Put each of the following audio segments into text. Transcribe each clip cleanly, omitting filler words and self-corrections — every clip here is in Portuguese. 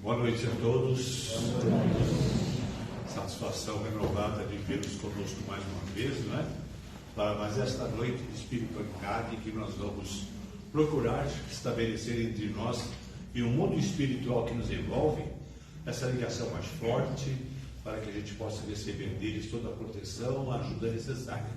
Boa noite a todos. Satisfação renovada de vê-los conosco mais uma vez, não é? Para mais esta noite de espiritualidade que nós vamos procurar estabelecer entre nós e o mundo espiritual que nos envolve, essa ligação mais forte, para que a gente possa receber deles toda a proteção, a ajuda necessária.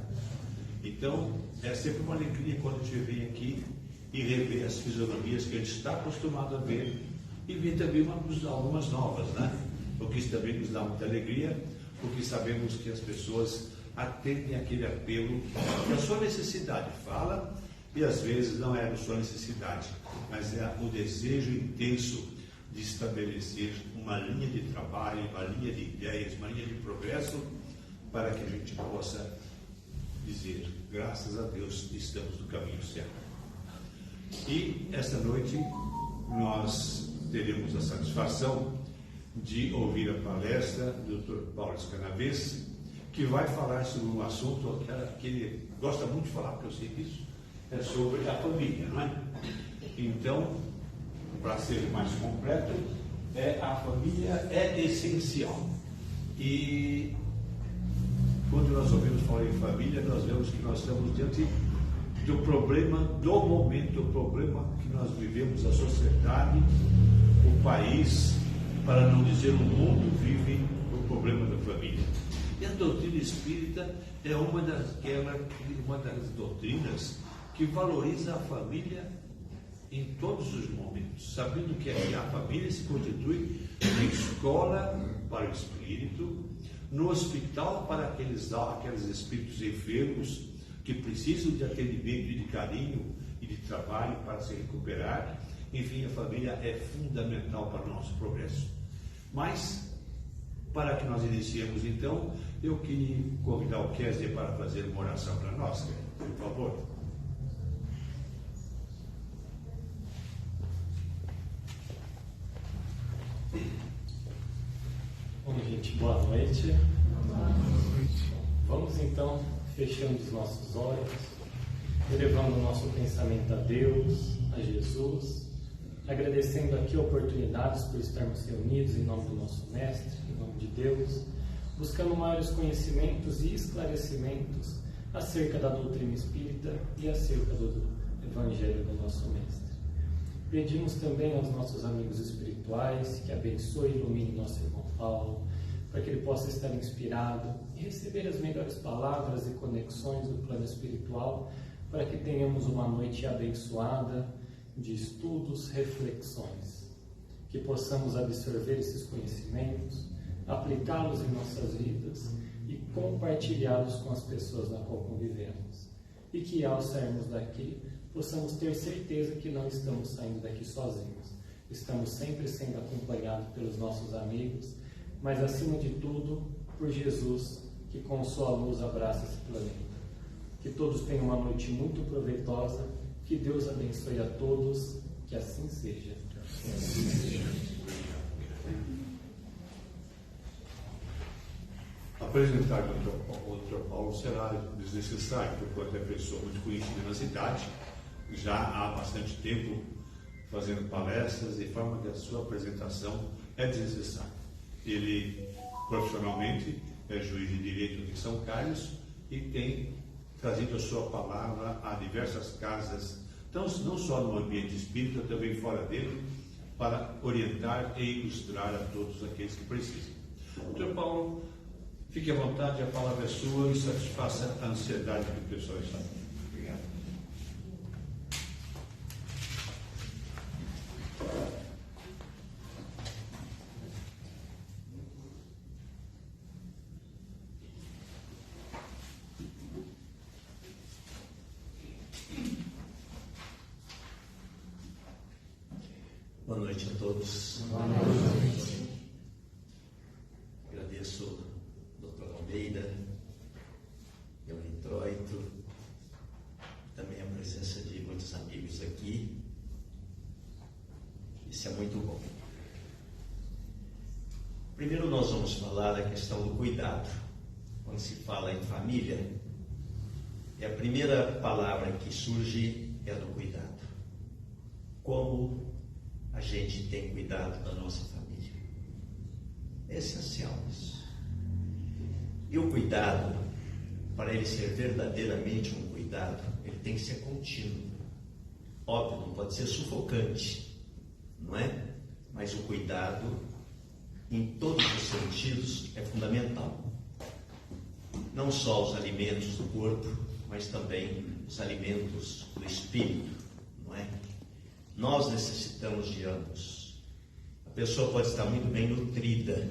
Então, é sempre uma alegria quando a gente vem aqui e rever as fisionomias que a gente está acostumado a ver e ver também algumas novas, né? O que isso também nos dá muita alegria, porque sabemos que as pessoas atendem aquele apelo que a sua necessidade fala, e às vezes não é a sua necessidade, mas é o desejo intenso de estabelecer uma linha de trabalho, uma linha de ideias, uma linha de progresso, para que a gente possa dizer, graças a Deus, estamos no caminho certo. E esta noite nós teremos a satisfação de ouvir a palestra do Dr. Paulo Escanavês, que vai falar sobre um assunto que ele gosta muito de falar, porque eu sei disso, é sobre a família, não é? Então, para ser mais completo, a família é essencial. E quando nós ouvimos falar em família, nós vemos que nós estamos diante do problema do momento, o problema que nós vivemos, a sociedade, o país, para não dizer o mundo, vive o problema da família. E a doutrina espírita é uma das doutrinas que valoriza a família em todos os momentos, sabendo que a família se constitui na escola para o espírito, no hospital para aqueles espíritos enfermos que precisam de atendimento e de carinho e de trabalho para se recuperar. Enfim, a família é fundamental para o nosso progresso. Mas, para que nós iniciemos então, eu queria convidar o Kézia para fazer uma oração para nós, por favor. Bom, gente, boa noite. Boa noite. Vamos então fechando os nossos olhos, elevando o nosso pensamento a Deus, a Jesus, agradecendo aqui oportunidades por estarmos reunidos em nome do nosso Mestre, em nome de Deus, buscando maiores conhecimentos e esclarecimentos acerca da doutrina espírita e acerca do Evangelho do nosso Mestre. Pedimos também aos nossos amigos espirituais que abençoe e ilumine nosso irmão Paulo, para que ele possa estar inspirado e receber as melhores palavras e conexões do plano espiritual, para que tenhamos uma noite abençoada de estudos, reflexões, que possamos absorver esses conhecimentos, aplicá-los em nossas vidas e compartilhá-los com as pessoas na qual convivemos. E que ao sairmos daqui, possamos ter certeza que não estamos saindo daqui sozinhos. Estamos sempre sendo acompanhados pelos nossos amigos, mas acima de tudo, por Jesus, que com sua luz abraça esse planeta. Que todos tenham uma noite muito proveitosa, que Deus abençoe a todos, que assim seja. Apresentar o Dr. Paulo será desnecessário, porque é pessoa muito conhecida na cidade, já há bastante tempo fazendo palestras, de forma que a sua apresentação é desnecessária. Ele, profissionalmente, é juiz de direito de São Carlos e tem trazido a sua palavra a diversas casas, então, não só no ambiente espírita, também fora dele, para orientar e ilustrar a todos aqueles que precisam. Dr. Paulo, fique à vontade, a palavra é sua e satisfaça a ansiedade que o pessoal está. Obrigado. Boa noite a todos. Boa noite. Agradeço ao Dr. Almeida, pelo introito, também a presença de muitos amigos aqui. Isso é muito bom. Primeiro nós vamos falar da questão do cuidado. Quando se fala em família, a primeira palavra que surge é do cuidado. Como a gente tem cuidado da nossa família? É essencial isso. E o cuidado, para ele ser verdadeiramente um cuidado, ele tem que ser contínuo. Óbvio, não pode ser sufocante, não é? Mas o cuidado, em todos os sentidos, é fundamental. Não só os alimentos do corpo, mas também os alimentos do espírito, não é? Nós necessitamos de ambos. A pessoa pode estar muito bem nutrida,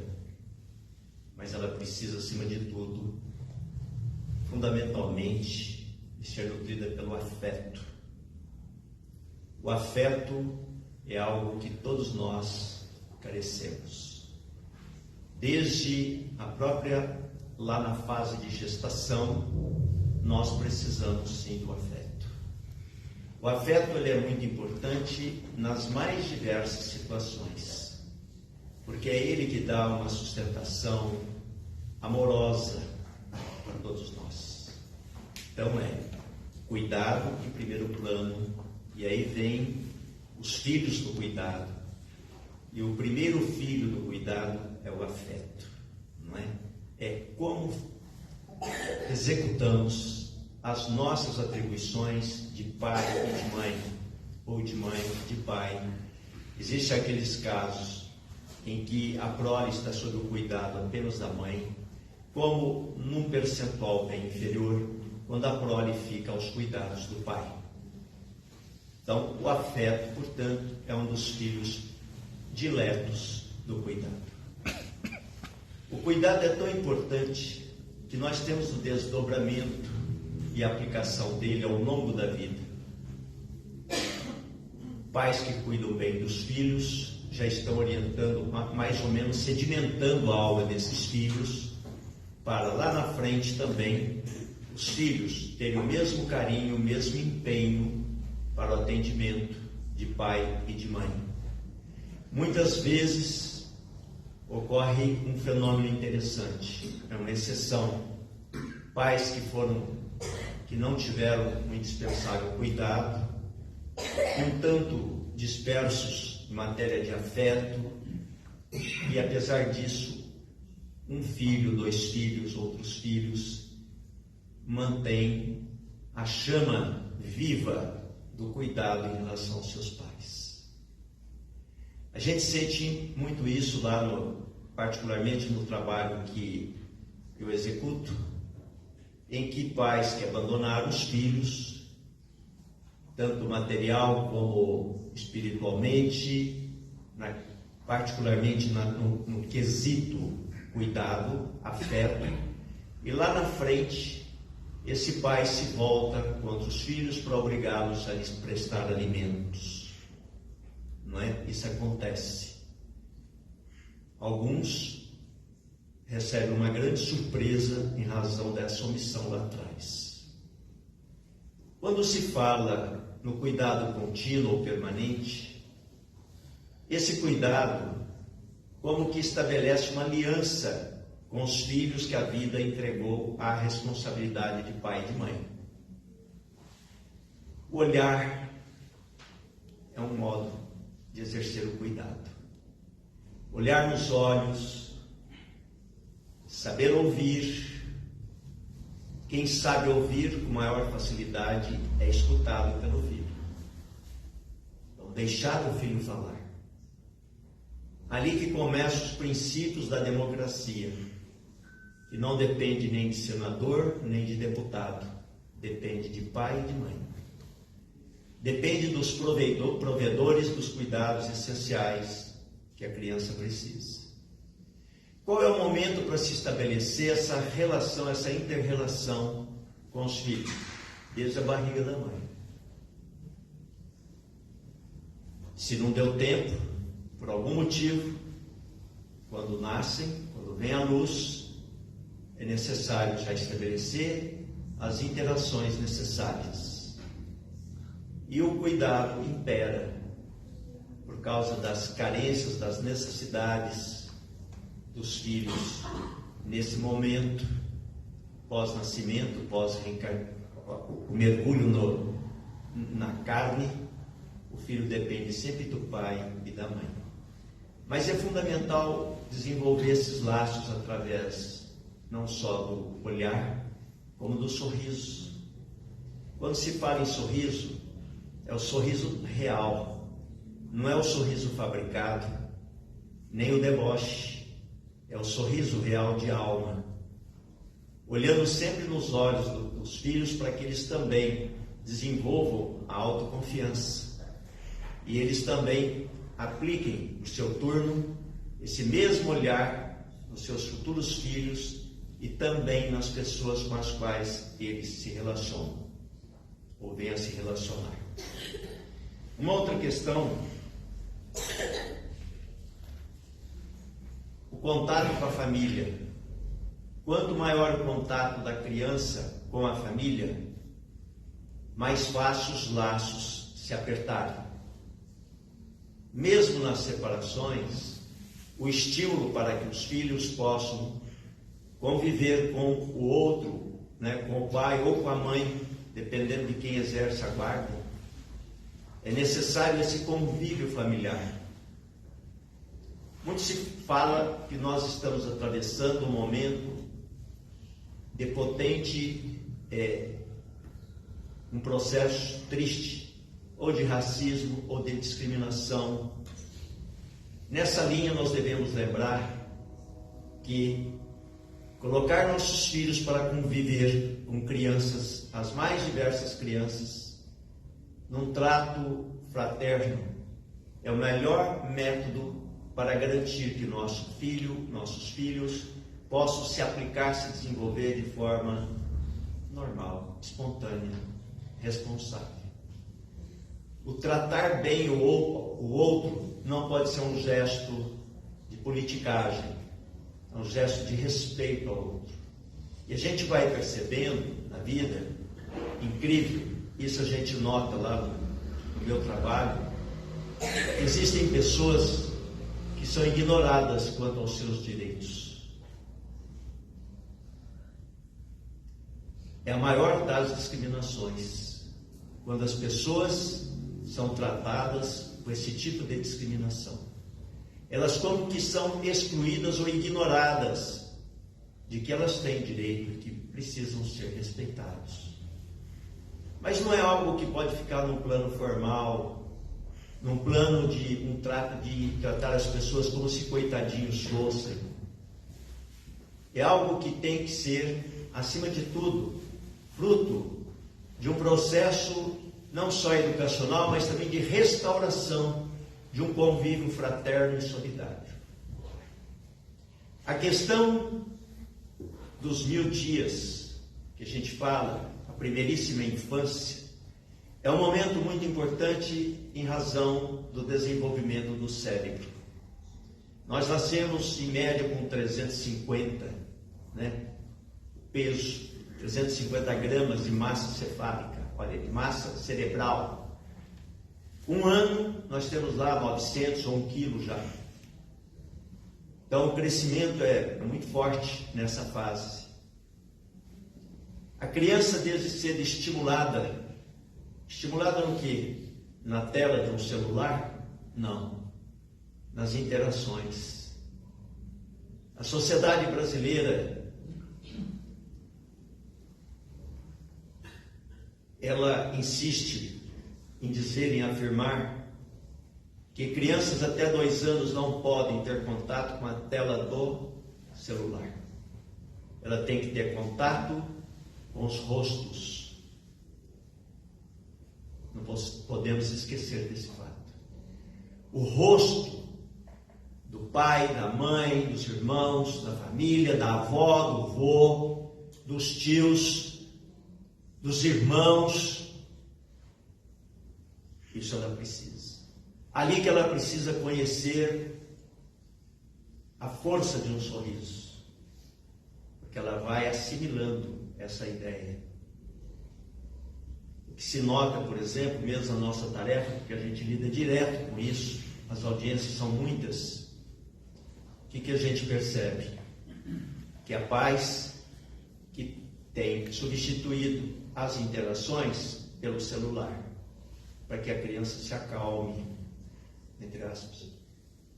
mas ela precisa, acima de tudo, fundamentalmente, ser nutrida pelo afeto. O afeto é algo que todos nós carecemos. Desde a própria, lá na fase de gestação, nós precisamos sim do afeto. O afeto ele é muito importante nas mais diversas situações, porque é ele que dá uma sustentação amorosa para todos nós. Então cuidado em primeiro plano, e aí vem os filhos do cuidado. E o primeiro filho do cuidado é o afeto, não é? É como executamos as nossas atribuições de pai e de mãe, ou de mãe e de pai. Existem aqueles casos em que a prole está sob o cuidado apenas da mãe, como num percentual bem inferior, quando a prole fica aos cuidados do pai. Então, o afeto, portanto, é um dos filhos diletos do cuidado. O cuidado é tão importante que nós temos o desdobramento e a aplicação dele ao longo da vida. Pais que cuidam bem dos filhos já estão orientando, mais ou menos sedimentando a aula desses filhos, para lá na frente também os filhos terem o mesmo carinho, o mesmo empenho para o atendimento de pai e de mãe. Muitas vezes ocorre um fenômeno interessante, é uma exceção. Pais que não tiveram um indispensável cuidado, um tanto dispersos em matéria de afeto, e apesar disso, um filho, 2 filhos, outros filhos, mantém a chama viva do cuidado em relação aos seus pais. A gente sente muito isso lá, particularmente no trabalho que eu executo, em que pais que abandonaram os filhos, tanto material como espiritualmente, particularmente no quesito cuidado, afeto, e lá na frente esse pai se volta contra os filhos para obrigá-los a lhes prestar alimentos. Não é? Isso acontece. Alguns recebem uma grande surpresa em razão dessa omissão lá atrás. Quando se fala no cuidado contínuo ou permanente, esse cuidado como que estabelece uma aliança com os filhos que a vida entregou à responsabilidade de pai e de mãe. O olhar é um modo de exercer o cuidado. Olhar nos olhos, saber ouvir. Quem sabe ouvir com maior facilidade é escutado pelo filho. Então, deixar o filho falar. Ali que começam os princípios da democracia, que não depende nem de senador, nem de deputado, depende de pai e de mãe. Depende dos provedores dos cuidados essenciais que a criança precisa. Qual é o momento para se estabelecer essa relação, essa inter-relação com os filhos? Desde a barriga da mãe. Se não deu tempo, por algum motivo, quando nascem, quando vem à luz, é necessário já estabelecer as interações necessárias. E o cuidado impera por causa das carências, das necessidades dos filhos nesse momento, pós-nascimento, o mergulho na carne. O filho depende sempre do pai e da mãe. Mas é fundamental desenvolver esses laços através não só do olhar, como do sorriso. Quando se fala em sorriso, é o sorriso real, não é o sorriso fabricado, nem o deboche, é o sorriso real de alma. Olhando sempre nos olhos dos filhos para que eles também desenvolvam a autoconfiança e eles também apliquem no seu turno esse mesmo olhar nos seus futuros filhos e também nas pessoas com as quais eles se relacionam ou venham a se relacionar. Uma outra questão, o contato com a família. Quanto maior o contato da criança com a família, mais fácil os laços se apertarem. Mesmo nas separações, o estímulo para que os filhos possam conviver com o outro, com o pai ou com a mãe, dependendo de quem exerce a guarda, é necessário esse convívio familiar. Muito se fala que nós estamos atravessando um momento de potente, um processo triste, ou de racismo, ou de discriminação. Nessa linha nós devemos lembrar que colocar nossos filhos para conviver com crianças, as mais diversas crianças, num trato fraterno, é o melhor método para garantir que nossos filhos possam se aplicar, se desenvolver de forma normal, espontânea, responsável. O tratar bem o outro não pode ser um gesto de politicagem, é um gesto de respeito ao outro. E a gente vai percebendo na vida, incrível, isso a gente nota lá no meu trabalho, existem pessoas que são ignoradas quanto aos seus direitos. É a maior das discriminações, quando as pessoas são tratadas com esse tipo de discriminação. Elas como que são excluídas ou ignoradas de que elas têm direito e que precisam ser respeitados. Mas não é algo que pode ficar num plano formal, num plano de tratar as pessoas como se coitadinhos fossem. É algo que tem que ser, acima de tudo, fruto de um processo não só educacional, mas também de restauração de um convívio fraterno e solidário. A questão dos 1000 dias, que a gente fala, a primeiríssima infância, é um momento muito importante em razão do desenvolvimento do cérebro. Nós nascemos, em média, com 350, peso, 350 gramas de massa cefálica, de massa cerebral. Um ano, nós temos lá 900 ou 1 quilo já. Então, o crescimento é muito forte nessa fase. A criança deve ser estimulada. Estimulada no quê? Na tela de um celular? Não. Nas interações. A sociedade brasileira, ela insiste em dizer, em afirmar, que crianças até 2 anos não podem ter contato com a tela do celular. Ela tem que ter contato com os rostos. Não podemos esquecer desse fato. O rosto do pai, da mãe, dos irmãos, da família, da avó, do vô, dos tios, dos irmãos. Isso ela precisa. Ali que ela precisa conhecer a força de um sorriso, porque ela vai assimilando essa ideia. O que se nota, por exemplo, mesmo na nossa tarefa, porque a gente lida direto com isso, as audiências são muitas, o que a gente percebe? Que a paz que tem substituído as interações pelo celular, para que a criança se acalme, entre aspas.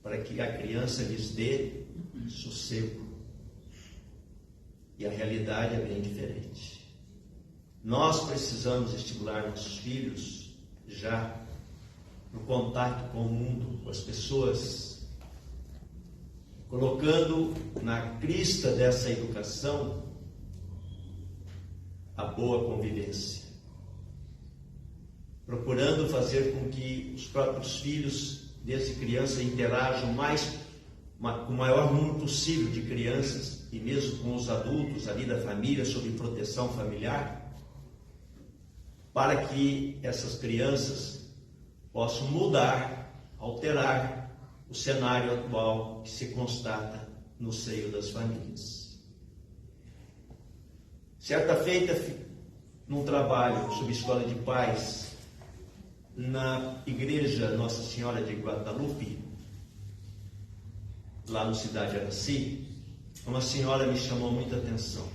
para que a criança lhes dê sossego. E a realidade é bem diferente. Nós precisamos estimular nossos filhos já no contato com o mundo, com as pessoas, colocando na crista dessa educação a boa convivência, procurando fazer com que os próprios filhos, desde criança, interajam com o maior número possível de crianças e mesmo com os adultos ali da família, sob proteção familiar, para que essas crianças possam mudar, alterar o cenário atual que se constata no seio das famílias. Certa feita, num trabalho sob escola de pais, na igreja Nossa Senhora de Guadalupe, lá no Cidade Araci, uma senhora me chamou muita atenção.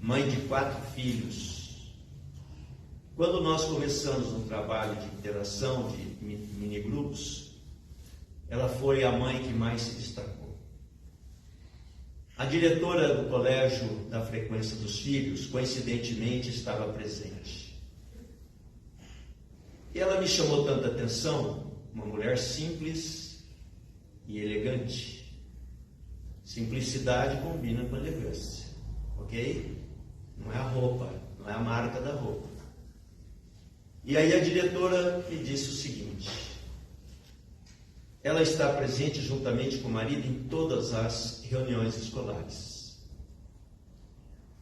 Mãe de 4 filhos. Quando nós começamos um trabalho de interação, de mini-grupos, ela foi a mãe que mais se destacou. A diretora do colégio da frequência dos filhos, coincidentemente, estava presente. E ela me chamou tanta atenção, uma mulher simples e elegante. Simplicidade combina com elegância, ok? Não é a roupa, não é a marca da roupa. E aí a diretora me disse o seguinte: ela está presente juntamente com o marido em todas as reuniões escolares.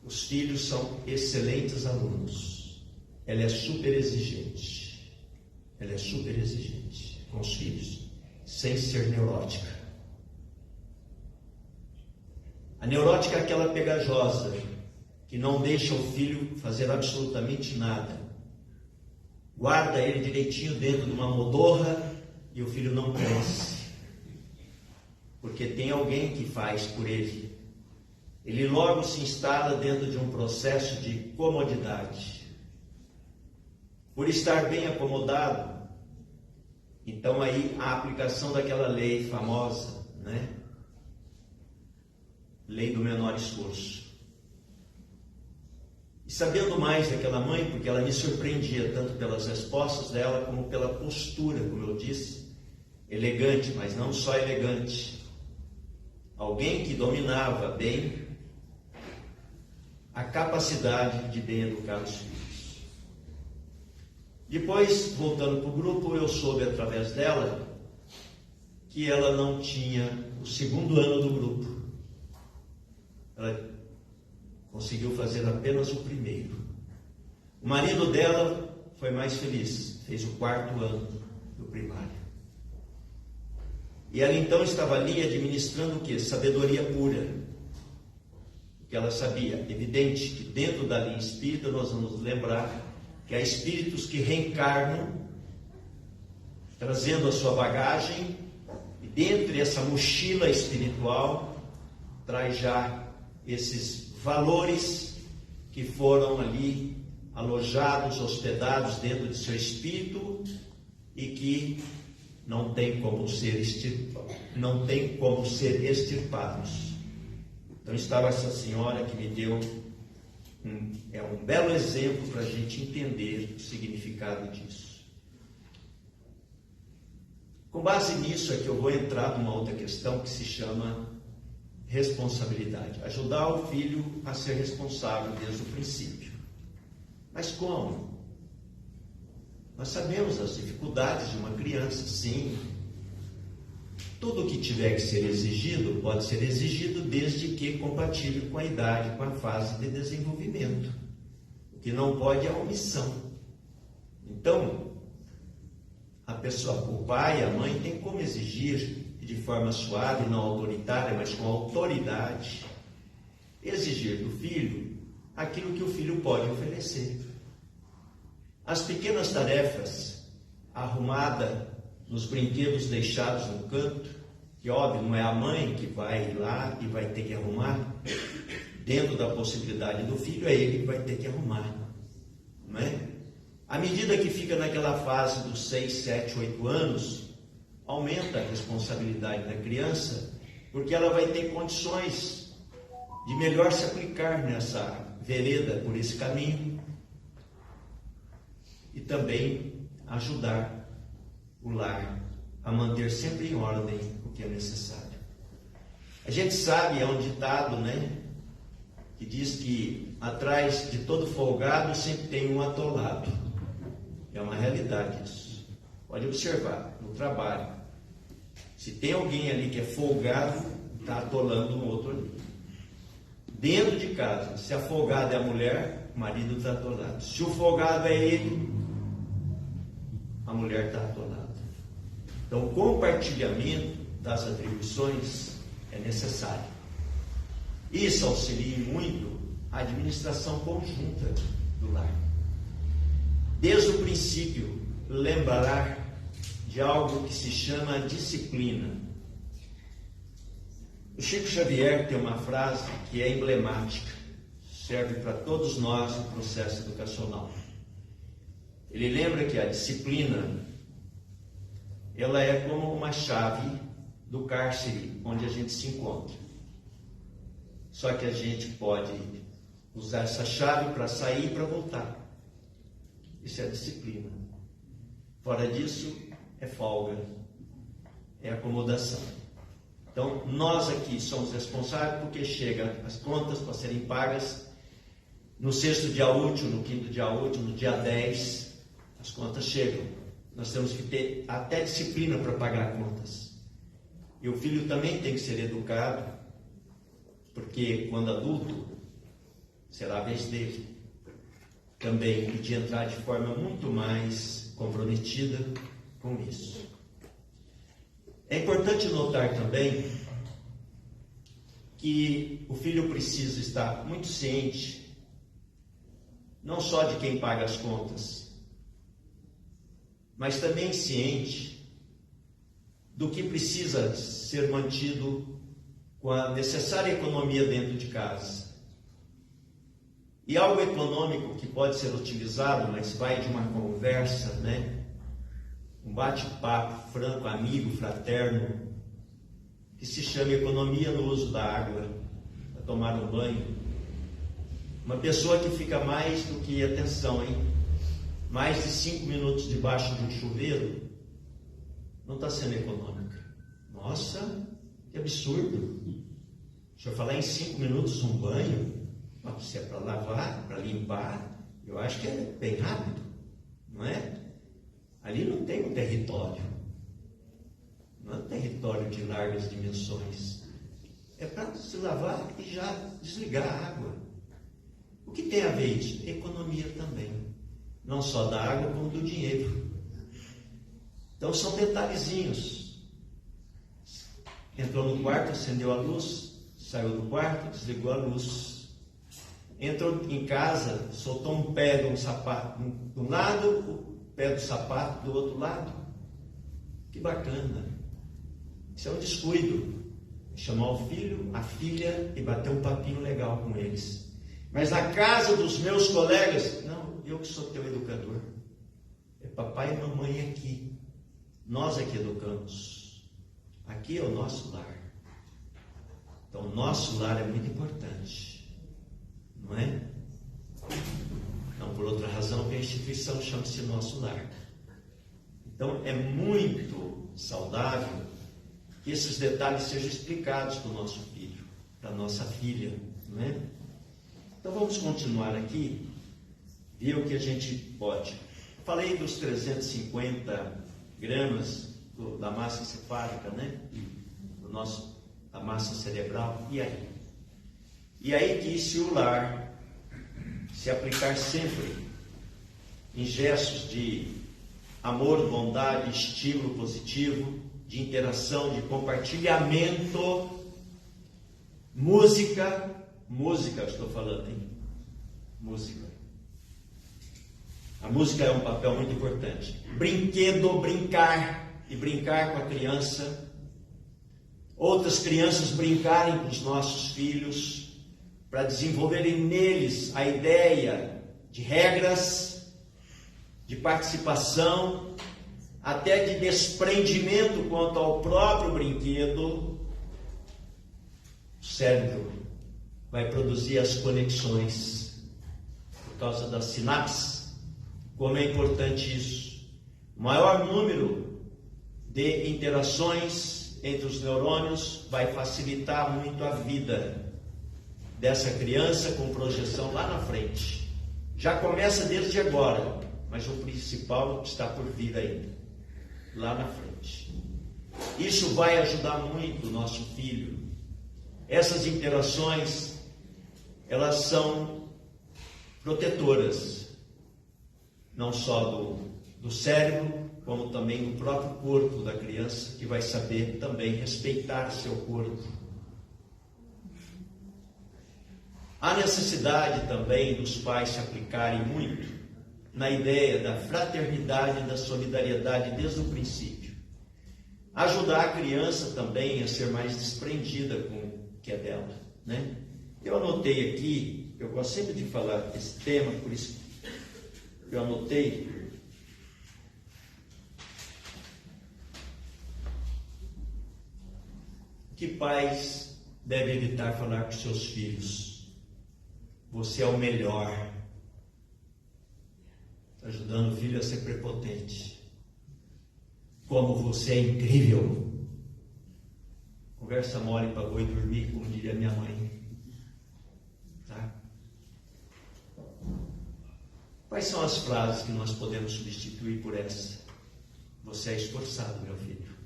Os filhos são excelentes alunos. Ela é super exigente. Ela é super exigente com os filhos, sem ser neurótica. A neurótica é aquela pegajosa, que não deixa o filho fazer absolutamente nada. Guarda ele direitinho dentro de uma modorra e o filho não cresce. Porque tem alguém que faz por ele. Ele logo se instala dentro de um processo de comodidade. Por estar bem acomodado, então aí a aplicação daquela lei famosa, né? Lei do menor esforço. E sabendo mais daquela mãe, porque ela me surpreendia tanto pelas respostas dela, como pela postura, como eu disse, elegante, mas não só elegante. Alguém que dominava bem a capacidade de bem educar os filhos. Depois, voltando para o grupo, eu soube através dela que ela não tinha o 2º ano do grupo. Ela conseguiu fazer apenas o 1º. O marido dela foi mais feliz, fez o 4º ano do primário. E ela então estava ali administrando o quê? Sabedoria pura. O que ela sabia? Evidente que dentro da linha espírita nós vamos lembrar que há espíritos que reencarnam, trazendo a sua bagagem, e dentre essa mochila espiritual, traz já esses valores que foram ali alojados, hospedados dentro de seu espírito e que não tem como ser extirpados. Então estava essa senhora que me deu um belo exemplo para a gente entender o significado disso. Com base nisso é que eu vou entrar numa outra questão que se chama responsabilidade. Ajudar o filho a ser responsável desde o princípio. Mas como? Nós sabemos as dificuldades de uma criança, sim. Tudo que tiver que ser exigido, pode ser exigido desde que compatível com a idade, com a fase de desenvolvimento. O que não pode é a omissão. Então, a pessoa, o pai, a mãe, tem como exigir de forma suave, não autoritária, mas com autoridade, exigir do filho aquilo que o filho pode oferecer. As pequenas tarefas, arrumada nos brinquedos deixados no canto, que óbvio não é a mãe que vai lá e vai ter que arrumar, dentro da possibilidade do filho, é ele que vai ter que arrumar, não é? À medida que fica naquela fase dos 6, 7, 8 anos, aumenta a responsabilidade da criança, porque ela vai ter condições de melhor se aplicar nessa vereda, por esse caminho, e também ajudar o lar a manter sempre em ordem o que é necessário. A gente sabe, é um ditado, né, que diz que atrás de todo folgado sempre tem um atolado. É uma realidade isso. Pode observar, no trabalho. Se tem alguém ali que é folgado, está atolando um outro ali. Dentro de casa, se a folgada é a mulher, o marido está atolado. Se o folgado é ele, a mulher está atolada. Então, o compartilhamento das atribuições é necessário. Isso auxilia muito a administração conjunta do lar. Desde o princípio, lembrar de algo que se chama disciplina. O Chico Xavier tem uma frase que é emblemática, serve para todos nós no processo educacional. Ele lembra que a disciplina, ela é como uma chave do cárcere onde a gente se encontra. Só que a gente pode usar essa chave para sair e para voltar. Isso é a disciplina. Fora disso, é folga, é acomodação. Então, nós aqui somos responsáveis porque chegam as contas para serem pagas no sexto dia útil, no quinto dia útil, no dia 10, as contas chegam. Nós temos que ter até disciplina para pagar contas. E o filho também tem que ser educado, porque quando adulto, será a vez dele também de entrar de forma muito mais comprometida com isso. É importante notar também que o filho precisa estar muito ciente, não só de quem paga as contas, mas também ciente do que precisa ser mantido com a necessária economia dentro de casa. E algo econômico que pode ser utilizado, mas vai de uma conversa, né? Um bate-papo franco, amigo, fraterno, que se chama economia no uso da água, para tomar um banho. Uma pessoa que fica mais do que, atenção, mais de 5 minutos debaixo de um chuveiro, não está sendo econômica. Nossa, que absurdo. Deixa eu falar em 5 minutos um banho, se é para lavar, para limpar, eu acho que é bem rápido, não é? Ali não tem um território, não é um território de largas dimensões. É para se lavar e já desligar a água. O que tem a ver isso? Economia também, não só da água como do dinheiro. Então são detalhezinhos. Entrou no quarto, acendeu a luz, saiu do quarto, desligou a luz. Entrou em casa, soltou um pé de um sapato de um lado, o pé do sapato do outro lado. Que bacana. Isso é um descuido. Chamar o filho, a filha e bater um papinho legal com eles. Mas na casa dos meus colegas, não, eu que sou teu educador. É papai e mamãe aqui. Nós é que educamos. Aqui é o nosso lar. Então, o nosso lar é muito importante. Não é? Não por outra razão que a instituição chama-se nosso lar. Então, é muito saudável que esses detalhes sejam explicados para o nosso filho, para a nossa filha, não é? Então, vamos continuar aqui, ver o que a gente pode. Falei dos 350 gramas da massa encefálica, né? Da massa cerebral, e aí? E aí que se o lar se aplicar sempre em gestos de amor, bondade, estímulo positivo, de interação, de compartilhamento, música eu estou falando, hein? Música. A música é um papel muito importante. Brinquedo, brincar, e brincar com a criança. Outras crianças brincarem com os nossos filhos, para desenvolverem neles a ideia de regras, de participação, até de desprendimento quanto ao próprio brinquedo, o cérebro vai produzir as conexões por causa das sinapses. Como é importante isso? O maior número de interações entre os neurônios vai facilitar muito a vida dessa criança com projeção lá na frente. Já começa desde agora, mas o principal está por vir ainda, lá na frente. Isso vai ajudar muito o nosso filho. Essas interações, elas são protetoras, não só do cérebro, como também do próprio corpo da criança, que vai saber também respeitar seu corpo. Há necessidade também dos pais se aplicarem muito na ideia da fraternidade e da solidariedade desde o princípio. Ajudar a criança também a ser mais desprendida com o que é dela, né? Eu anotei aqui, eu gosto sempre de falar desse tema, por isso eu anotei. Que pais devem evitar falar com seus filhos? Você é o melhor. Está ajudando o filho a ser prepotente. Como você é incrível. Conversa mole para boi dormir, como diria minha mãe. Tá? Quais são as frases que nós podemos substituir por essa? Você é esforçado, meu filho.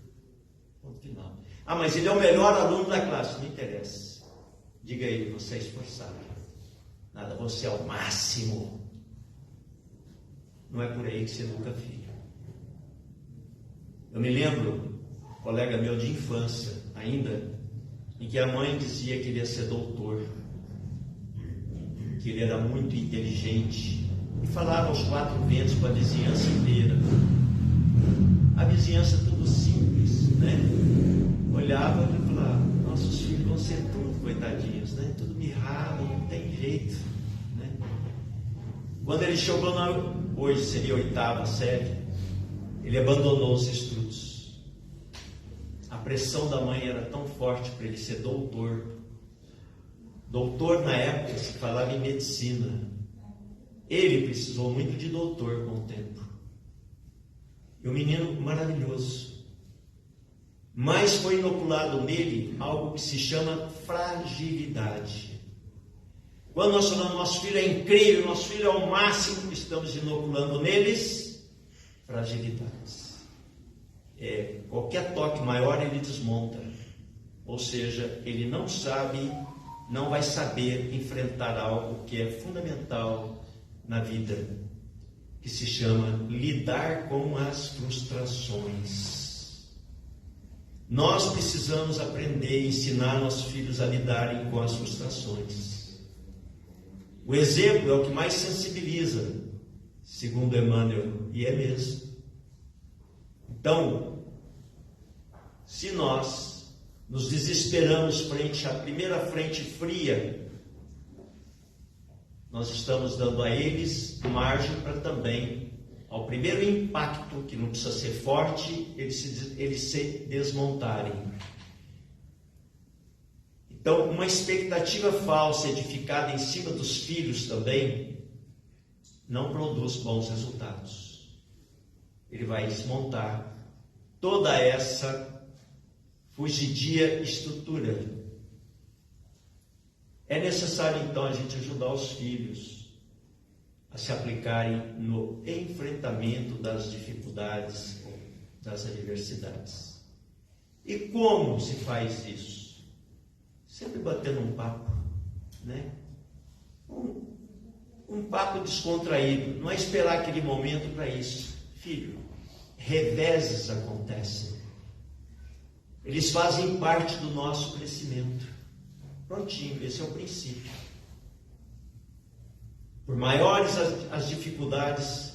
Ponto final. Ah, mas ele é o melhor aluno da classe. Não interessa. Diga a ele, você é esforçado. Nada, você é o máximo. Não é por aí que você educa filho. Eu me lembro, um colega meu de infância, ainda, em que a mãe dizia que ele ia ser doutor, que ele era muito inteligente, e falava aos quatro ventos para a vizinhança inteira. A vizinhança tudo simples, né? Olhava e falava, nossos filhos vão ser tudo coitadinhos, né? Tudo mirrado, não tem jeito, né? Quando ele chegou hoje seria a 8ª série, ele abandonou os estudos. A pressão da mãe era tão forte para ele ser doutor. Doutor na época se falava em medicina. Ele precisou muito de doutor com o tempo. E o menino maravilhoso. Mas foi inoculado nele algo que se chama fragilidade. Quando nós falamos, nosso filho é incrível, nosso filho é o máximo, estamos inoculando neles fragilidades. Qualquer toque maior ele desmonta. Ou seja, ele não sabe, não vai saber enfrentar algo que é fundamental na vida, que se chama lidar com as frustrações. Nós precisamos aprender e ensinar nossos filhos a lidarem com as frustrações. O exemplo é o que mais sensibiliza, segundo Emmanuel, e é mesmo. Então, se nós nos desesperamos frente à primeira frente fria, nós estamos dando a eles margem para também, ao primeiro impacto, que não precisa ser forte, eles se desmontarem. Então, uma expectativa falsa edificada em cima dos filhos também não produz bons resultados. Ele vai desmontar toda essa fugidia estrutura. É necessário, então, a gente ajudar os filhos a se aplicarem no enfrentamento das dificuldades, das adversidades. E como se faz isso? Sempre batendo um papo, né? Um papo descontraído. Não é esperar aquele momento para isso. Filho, reveses acontecem. Eles fazem parte do nosso crescimento. Prontinho, esse é o princípio. Por maiores as dificuldades,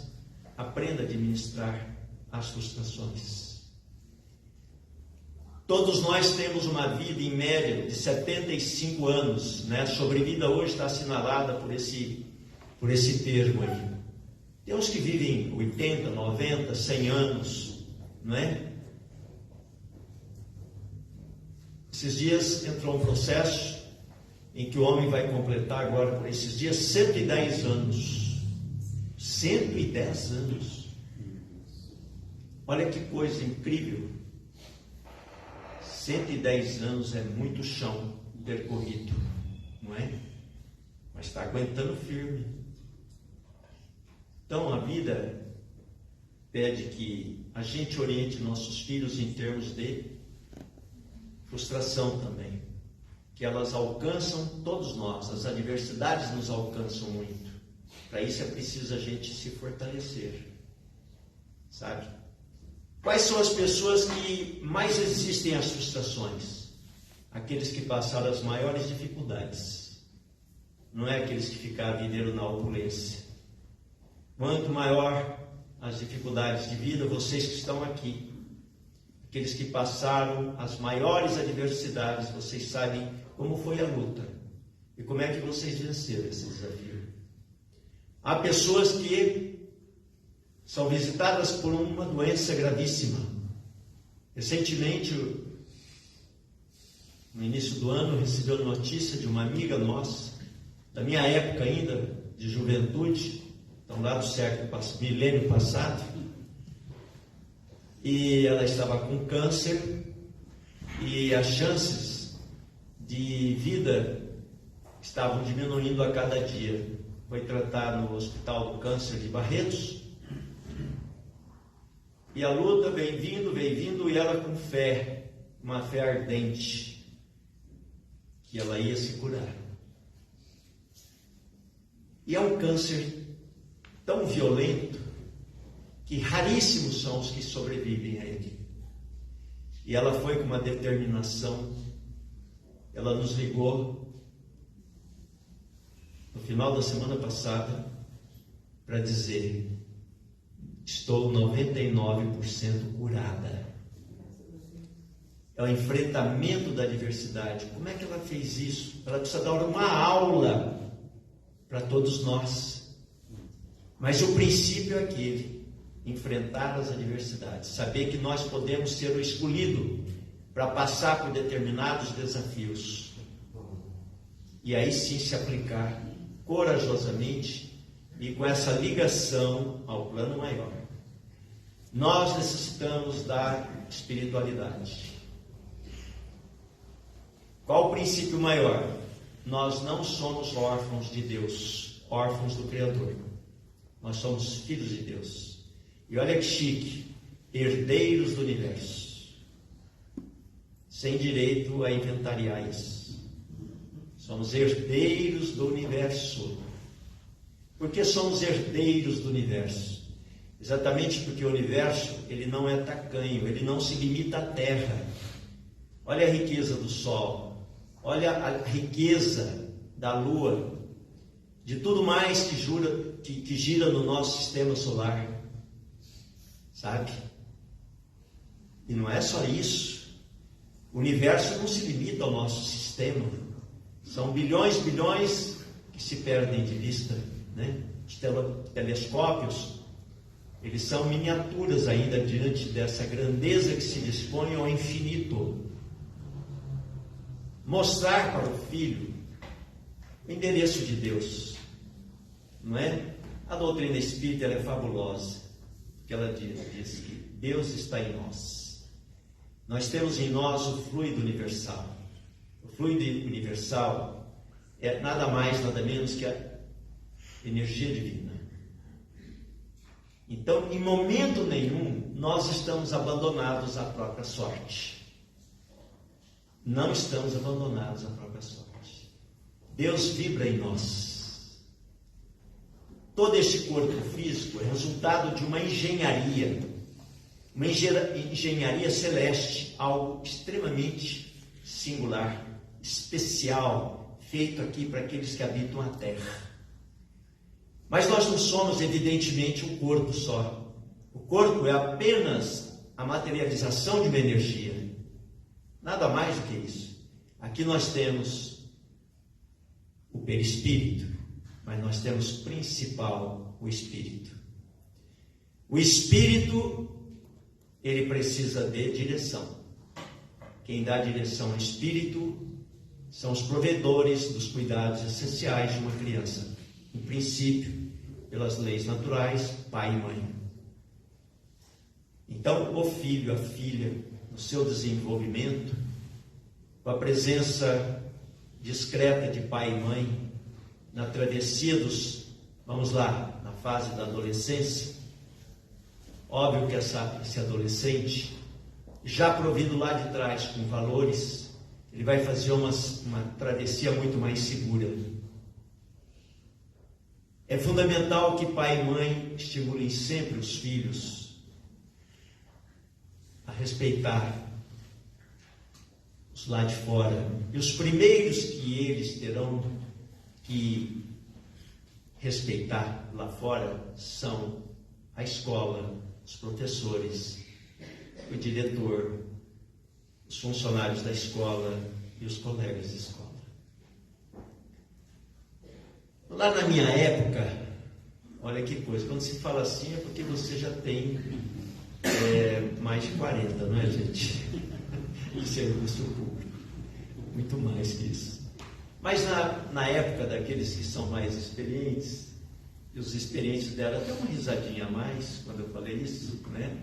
aprenda a administrar as frustrações. Todos nós temos uma vida em média de 75 anos, né? A sobrevida hoje está assinalada por esse termo aí. Tem uns que vivem 80, 90, 100 anos. não é? Esses dias entrou um processo em que o homem vai completar agora, por esses dias, 110 anos. 110 anos. Olha que coisa incrível. 110 anos é muito chão percorrido, não é? Mas está aguentando firme. Então a vida pede que a gente oriente nossos filhos em termos de frustração também, que elas alcançam todos nós, as adversidades nos alcançam muito. Para isso é preciso a gente se fortalecer, sabe? Quais são as pessoas que mais resistem às frustrações? Aqueles que passaram as maiores dificuldades, não é aqueles que ficaram viveram na opulência. Quanto maior as dificuldades de vida, vocês que estão aqui, aqueles que passaram as maiores adversidades, vocês sabem como foi a luta e como é que vocês venceram esse desafio. Há pessoas que são visitadas por uma doença gravíssima. Recentemente, no início do ano, recebeu notícia de uma amiga nossa, da minha época ainda, de juventude, então lá do milênio passado, e ela estava com câncer, e as chances de vida estavam diminuindo a cada dia. Foi tratar no Hospital do Câncer de Barretos, e a luta vem vindo, e ela com fé, uma fé ardente, que ela ia se curar. E é um câncer tão violento, que raríssimos são os que sobrevivem a ele. E ela foi com uma determinação, ela nos ligou no final da semana passada para dizer: estou 99% curada. É o enfrentamento da adversidade. Como é que ela fez isso? Ela precisa dar uma aula para todos nós. Mas o princípio é aquele: enfrentar as adversidades, saber que nós podemos ser o escolhido para passar por determinados desafios, e aí sim se aplicar corajosamente e com essa ligação ao plano maior. Nós necessitamos da espiritualidade. Qual o princípio maior? Nós não somos órfãos de Deus, órfãos do Criador. Nós somos filhos de Deus. E olha que chique, herdeiros do universo, sem direito a inventariar isso. Somos herdeiros do universo. Por que somos herdeiros do universo? Exatamente porque o universo, ele não é tacanho, ele não se limita à Terra. Olha a riqueza do Sol, olha a riqueza da Lua, de tudo mais que gira no nosso sistema solar, sabe? E não é só isso. O universo não se limita ao nosso sistema. São bilhões que se perdem de vista, né? Os telescópios, eles são miniaturas ainda diante dessa grandeza que se dispõe ao infinito. Mostrar para o filho o endereço de Deus, não é? A doutrina espírita, ela é fabulosa, porque ela diz que Deus está em nós. Nós temos em nós o fluido universal. O fluido universal é nada mais, nada menos que a energia divina. Então, em momento nenhum, nós estamos abandonados à própria sorte. Não estamos abandonados à própria sorte. Deus vibra em nós. Todo este corpo físico é resultado de uma engenharia celeste, algo extremamente singular, especial, feito aqui para aqueles que habitam a Terra. Mas nós não somos, evidentemente, um corpo só. O corpo é apenas a materialização de uma energia. Nada mais do que isso. Aqui nós temos o perispírito, mas nós temos principal o espírito. O espírito, ele precisa de direção. Quem dá direção ao espírito são os provedores dos cuidados essenciais de uma criança. Em princípio, pelas leis naturais, pai e mãe. Então, o filho, a filha, no seu desenvolvimento, com a presença discreta de pai e mãe, na travessia vamos lá, na fase da adolescência, óbvio que esse adolescente, já provido lá de trás com valores, ele vai fazer uma travessia muito mais segura. É fundamental que pai e mãe estimulem sempre os filhos a respeitar os lá de fora. E os primeiros que eles terão que respeitar lá fora são a escola, os professores, o diretor, os funcionários da escola e os colegas de escola. Lá na minha época, olha que coisa, quando se fala assim é porque você já tem mais de 40, não é, gente? De serviço público. Muito mais que isso. Mas na época daqueles que são mais experientes, e os experientes deram até uma risadinha a mais quando eu falei isso, né?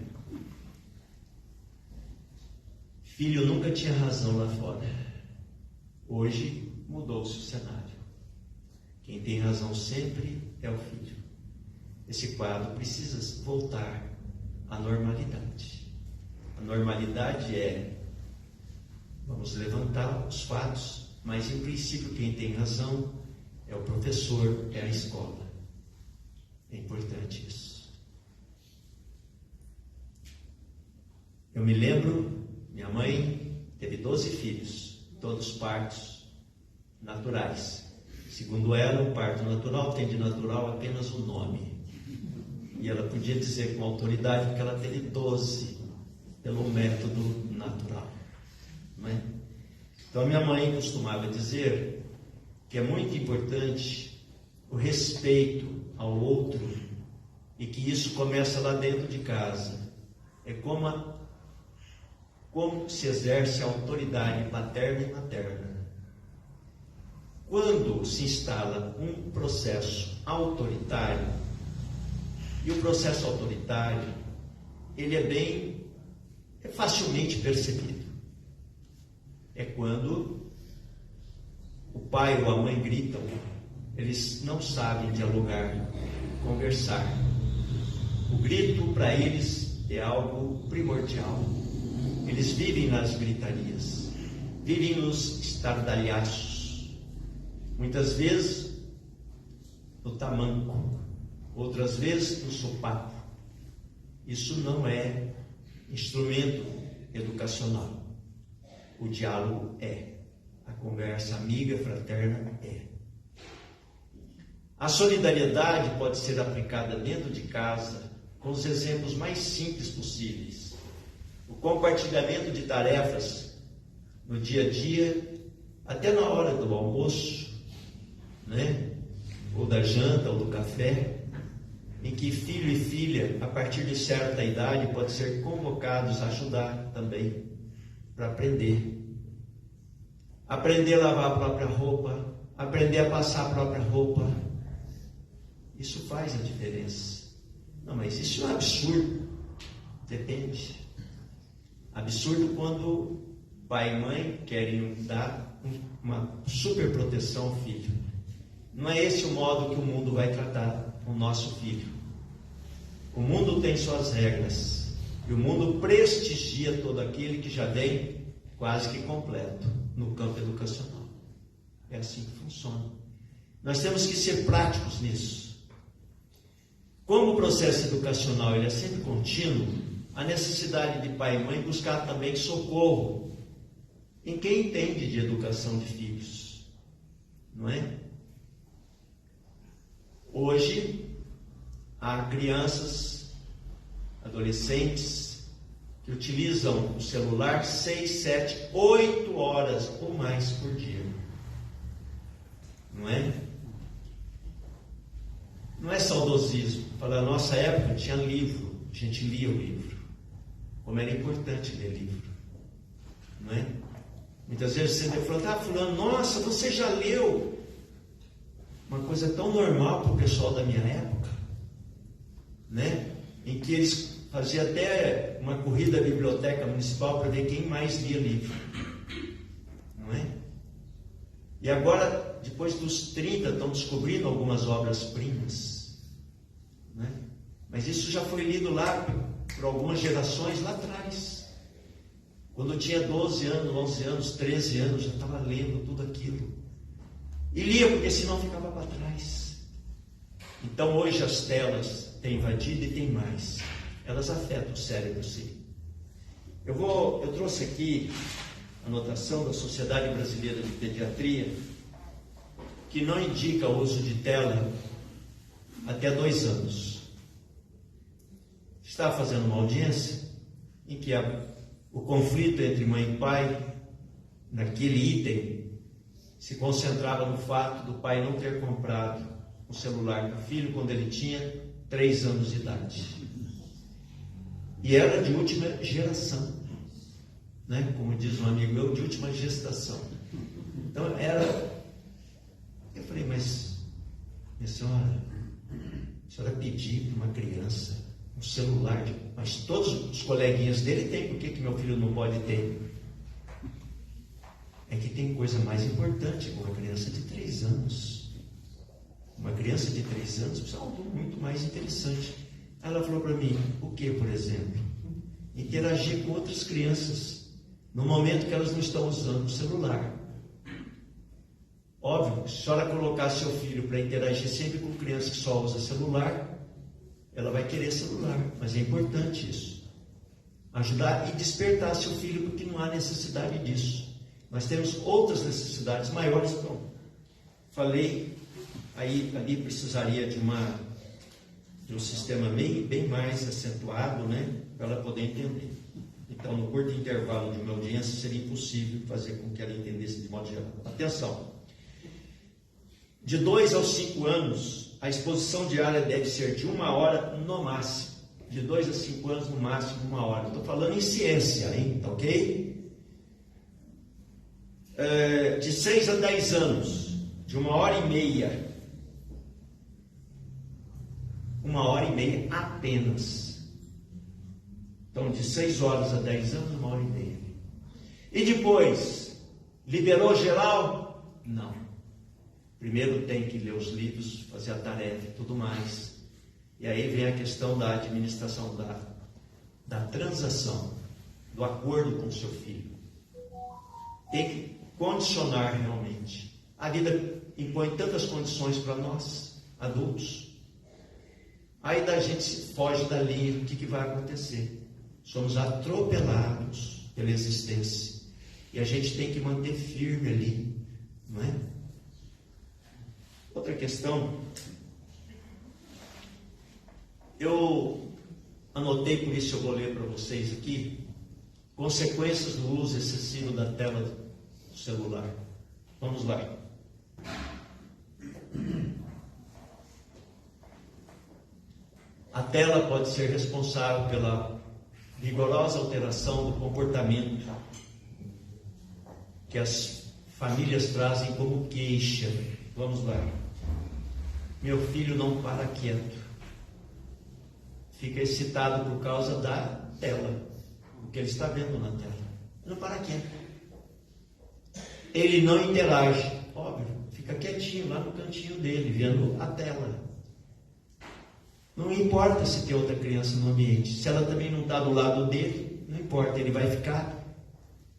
Filho nunca tinha razão lá fora. Hoje mudou-se o cenário. Quem tem razão sempre é o filho. Esse quadro precisa voltar à normalidade. A normalidade é, vamos levantar os fatos, mas em princípio quem tem razão é o professor, é a escola. É importante isso. Eu me lembro, minha mãe teve 12 filhos, todos partos naturais. Segundo ela, o parto natural tem de natural apenas o nome. E ela podia dizer com autoridade que ela teve 12 pelo método natural. Não é? Então, a minha mãe costumava dizer que é muito importante o respeito ao outro e que isso começa lá dentro de casa. É como se exerce a autoridade paterna e materna. Quando se instala um processo autoritário, e o processo autoritário, ele é facilmente percebido. É quando o pai ou a mãe gritam, eles não sabem dialogar, conversar. O grito para eles é algo primordial. Eles vivem nas gritarias, vivem nos estardalhaços. Muitas vezes no tamanco, outras vezes no sopapo. Isso não é instrumento educacional. O diálogo é. A conversa amiga, fraterna é. A solidariedade pode ser aplicada dentro de casa com os exemplos mais simples possíveis. O compartilhamento de tarefas no dia a dia, até na hora do almoço, né? Ou da janta, ou do café, em que filho e filha, a partir de certa idade, podem ser convocados a ajudar também, para aprender. Aprender a lavar a própria roupa, aprender a passar a própria roupa. Isso faz a diferença. Não, mas isso é um absurdo. Depende. Absurdo quando pai e mãe querem dar uma super proteção ao filho. Não é esse o modo que o mundo vai tratar o nosso filho. O mundo tem suas regras. E o mundo prestigia todo aquele que já vem quase que completo no campo educacional. É assim que funciona. Nós temos que ser práticos nisso. Como o processo educacional ele é sempre contínuo, a necessidade de pai e mãe buscar também socorro em quem entende de educação de filhos. Não é? Hoje, há crianças, adolescentes, que utilizam o celular 6, 7, 8 horas ou mais por dia. Não é? Não é saudosismo. Para a nossa época tinha livro, a gente lia o livro. como era importante ler livro, não é? Muitas vezes você fala, fulano, nossa, você já leu? Uma coisa tão normal para o pessoal da minha época, né? Em que eles faziam até uma corrida à biblioteca municipal para ver quem mais lia livro, não é? E agora, depois dos 30, estão descobrindo algumas obras-primas, né? Mas isso já foi lido lá por algumas gerações lá atrás. Quando eu tinha 12 anos, 11 anos, 13 anos, já estava lendo tudo aquilo. E lia, porque senão ficava para trás. Então hoje as telas têm invadido e tem mais. Elas afetam o cérebro, sim. Eu trouxe aqui a anotação da Sociedade Brasileira de Pediatria, que não indica o uso de tela até 2 anos. Estava fazendo uma audiência em que o conflito entre mãe e pai, naquele item, se concentrava no fato do pai não ter comprado um celular para o filho quando ele tinha 3 anos de idade. E era de última geração, né? Como diz um amigo meu, de última gestação. Então eu falei, mas minha senhora, a senhora pediu para uma criança um celular, mas todos os coleguinhas dele têm, por que meu filho não pode ter? É que tem coisa mais importante com uma criança de 3 anos. Uma criança de 3 anos precisa de algo muito mais interessante. Ela falou para mim, o que, por exemplo? Interagir com outras crianças, no momento que elas não estão usando o celular. Óbvio, se a senhora colocar seu filho para interagir sempre com criança que só usa celular, ela vai querer celular, mas é importante isso. Ajudar e despertar seu filho, porque não há necessidade disso. Nós temos outras necessidades maiores. Então, falei, ali precisaria de um sistema bem mais acentuado, né, para ela poder entender. Então, no curto intervalo de uma audiência, seria impossível fazer com que ela entendesse de modo geral. Atenção! De 2 aos 5 anos, a exposição diária deve ser de 1 hora no máximo. De 2 a 5 anos, no máximo 1 hora. Estou falando em ciência, hein? Tá ok? De 6 a 10 anos, de 1h30. 1h30 apenas. Então, de 6 horas a 10 anos, 1h30. E depois, liberou geral? Não. Primeiro tem que ler os livros, fazer a tarefa e tudo mais. E aí vem a questão da administração, da transação, do acordo com o seu filho. Tem que condicionar realmente. A vida impõe tantas condições para nós, adultos. Aí da gente foge da linha, o que vai acontecer? Somos atropelados pela existência. E a gente tem que manter firme ali, não é? Outra questão, eu anotei, por isso eu vou ler para vocês aqui, consequências do uso excessivo da tela do celular. Vamos lá. A tela pode ser responsável pela rigorosa alteração do comportamento que as famílias trazem como queixa. Vamos lá. Meu filho não para quieto. Fica excitado por causa da tela, o que ele está vendo na tela. Não para quieto. Ele não interage. Óbvio, fica quietinho lá no cantinho dele, vendo a tela. Não importa se tem outra criança no ambiente. Se ela também não está do lado dele, não importa, ele vai ficar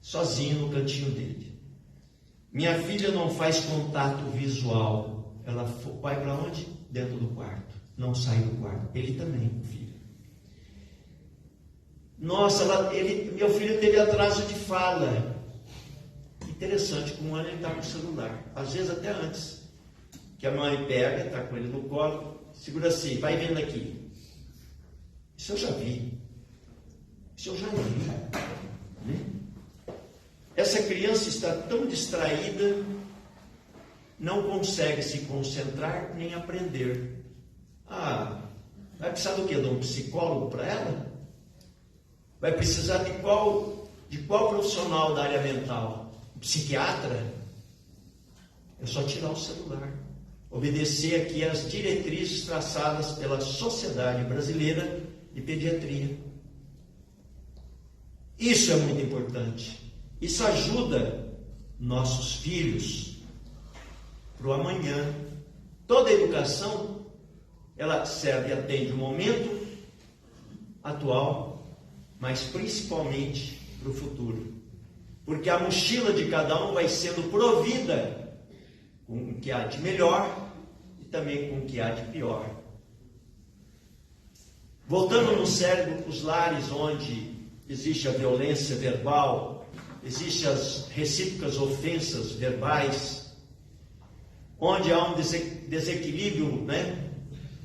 sozinho no cantinho dele. Minha filha não faz contato visual. Ela vai para onde? Dentro do quarto. Não sai do quarto. Ele também, filho. Nossa, meu filho teve atraso de fala. Interessante, com 1 ano ele está com o celular. Às vezes até antes. Que a mãe pega, está com ele no colo, segura assim, vai vendo aqui. Isso eu já vi. Isso eu já vi. Essa criança está tão distraída, não consegue se concentrar nem aprender. Vai precisar do quê? De um psicólogo para ela? Vai precisar de qual profissional da área mental? Um psiquiatra? É só tirar o celular. Obedecer aqui às diretrizes traçadas pela Sociedade Brasileira de Pediatria. Isso é muito importante. Isso ajuda nossos filhos para o amanhã. Toda educação, ela serve e atende o momento atual, mas principalmente para o futuro. Porque a mochila de cada um vai sendo provida com o que há de melhor e também com o que há de pior. Voltando no cérebro, os lares onde existe a violência verbal, existem as recíprocas ofensas verbais, onde há um desequilíbrio,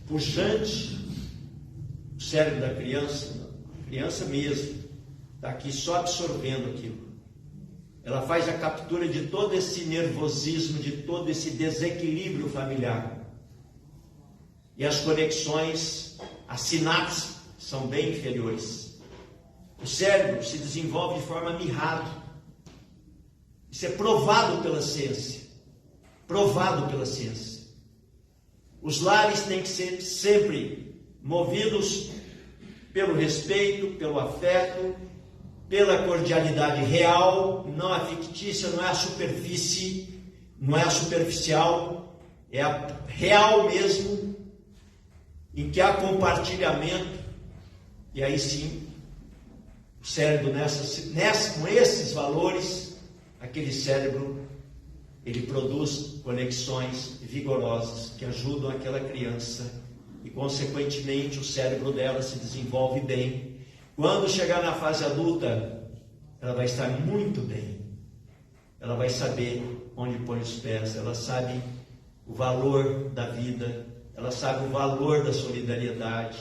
pujante, o cérebro da criança mesmo, está aqui só absorvendo aquilo. Ela faz a captura de todo esse nervosismo, de todo esse desequilíbrio familiar. E as conexões, as sinapses, são bem inferiores. O cérebro se desenvolve de forma mirrada. Isso é provado pela ciência. Provado pela ciência. Os lares têm que ser sempre movidos pelo respeito, pelo afeto, pela cordialidade real, não a fictícia, não é a superfície, não é a superficial, é a real mesmo, em que há compartilhamento, e aí sim, o cérebro com esses valores, aquele cérebro, ele produz conexões vigorosas que ajudam aquela criança e, consequentemente, o cérebro dela se desenvolve bem. Quando chegar na fase adulta, ela vai estar muito bem. Ela vai saber onde põe os pés, ela sabe o valor da vida, ela sabe o valor da solidariedade,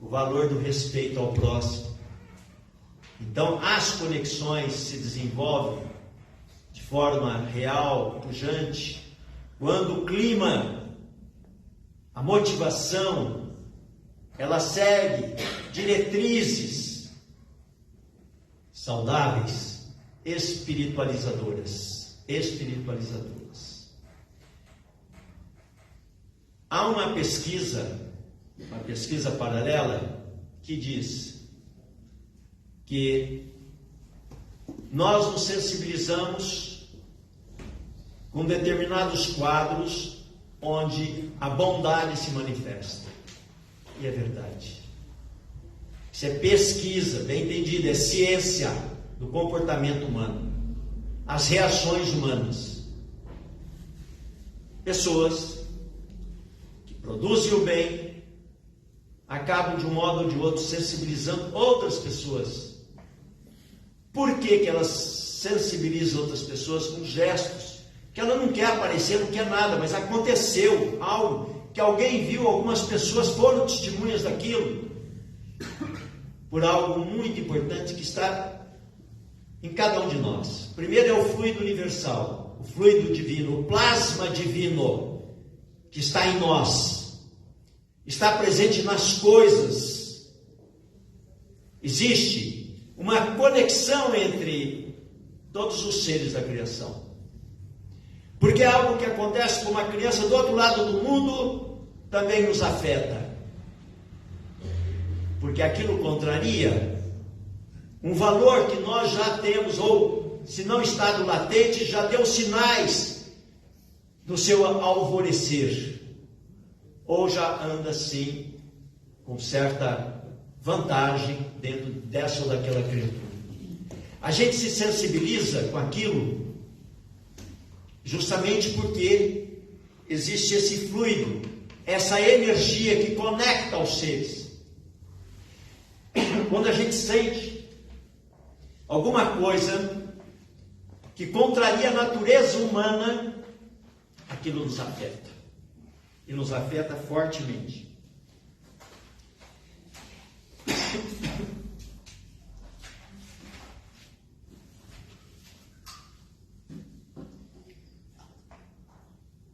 o valor do respeito ao próximo. Então, as conexões se desenvolvem de forma real, pujante, quando o clima, a motivação, ela segue diretrizes saudáveis, espiritualizadoras. Há uma pesquisa paralela que diz que nós nos sensibilizamos com determinados quadros onde a bondade se manifesta. E é verdade. Isso é pesquisa, bem entendida, é ciência do comportamento humano. As reações humanas. Pessoas que produzem o bem acabam de um modo ou de outro sensibilizando outras pessoas. Por que elas sensibilizam outras pessoas com gestos? Que ela não quer aparecer, não quer nada, mas aconteceu algo que alguém viu, algumas pessoas foram testemunhas daquilo, por algo muito importante que está em cada um de nós. Primeiro é o fluido universal, o fluido divino, o plasma divino que está em nós, está presente nas coisas. Existe uma conexão entre todos os seres da criação. Porque é algo que acontece com uma criança do outro lado do mundo também nos afeta. Porque aquilo contraria um valor que nós já temos, ou se não estado latente, já deu sinais do seu alvorecer. Ou já anda assim, com certa vantagem dentro dessa ou daquela criatura. A gente se sensibiliza com aquilo justamente porque existe esse fluido, essa energia que conecta aos seres. Quando a gente sente alguma coisa que contraria a natureza humana, aquilo nos afeta. E nos afeta fortemente.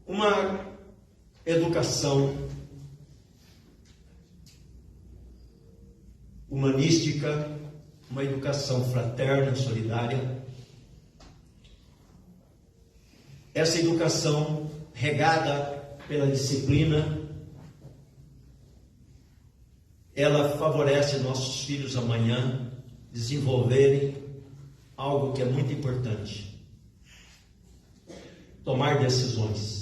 Uma educação humanística, uma educação fraterna, solidária. Essa educação regada pela disciplina, ela favorece nossos filhos amanhã desenvolverem algo que é muito importante: tomar decisões.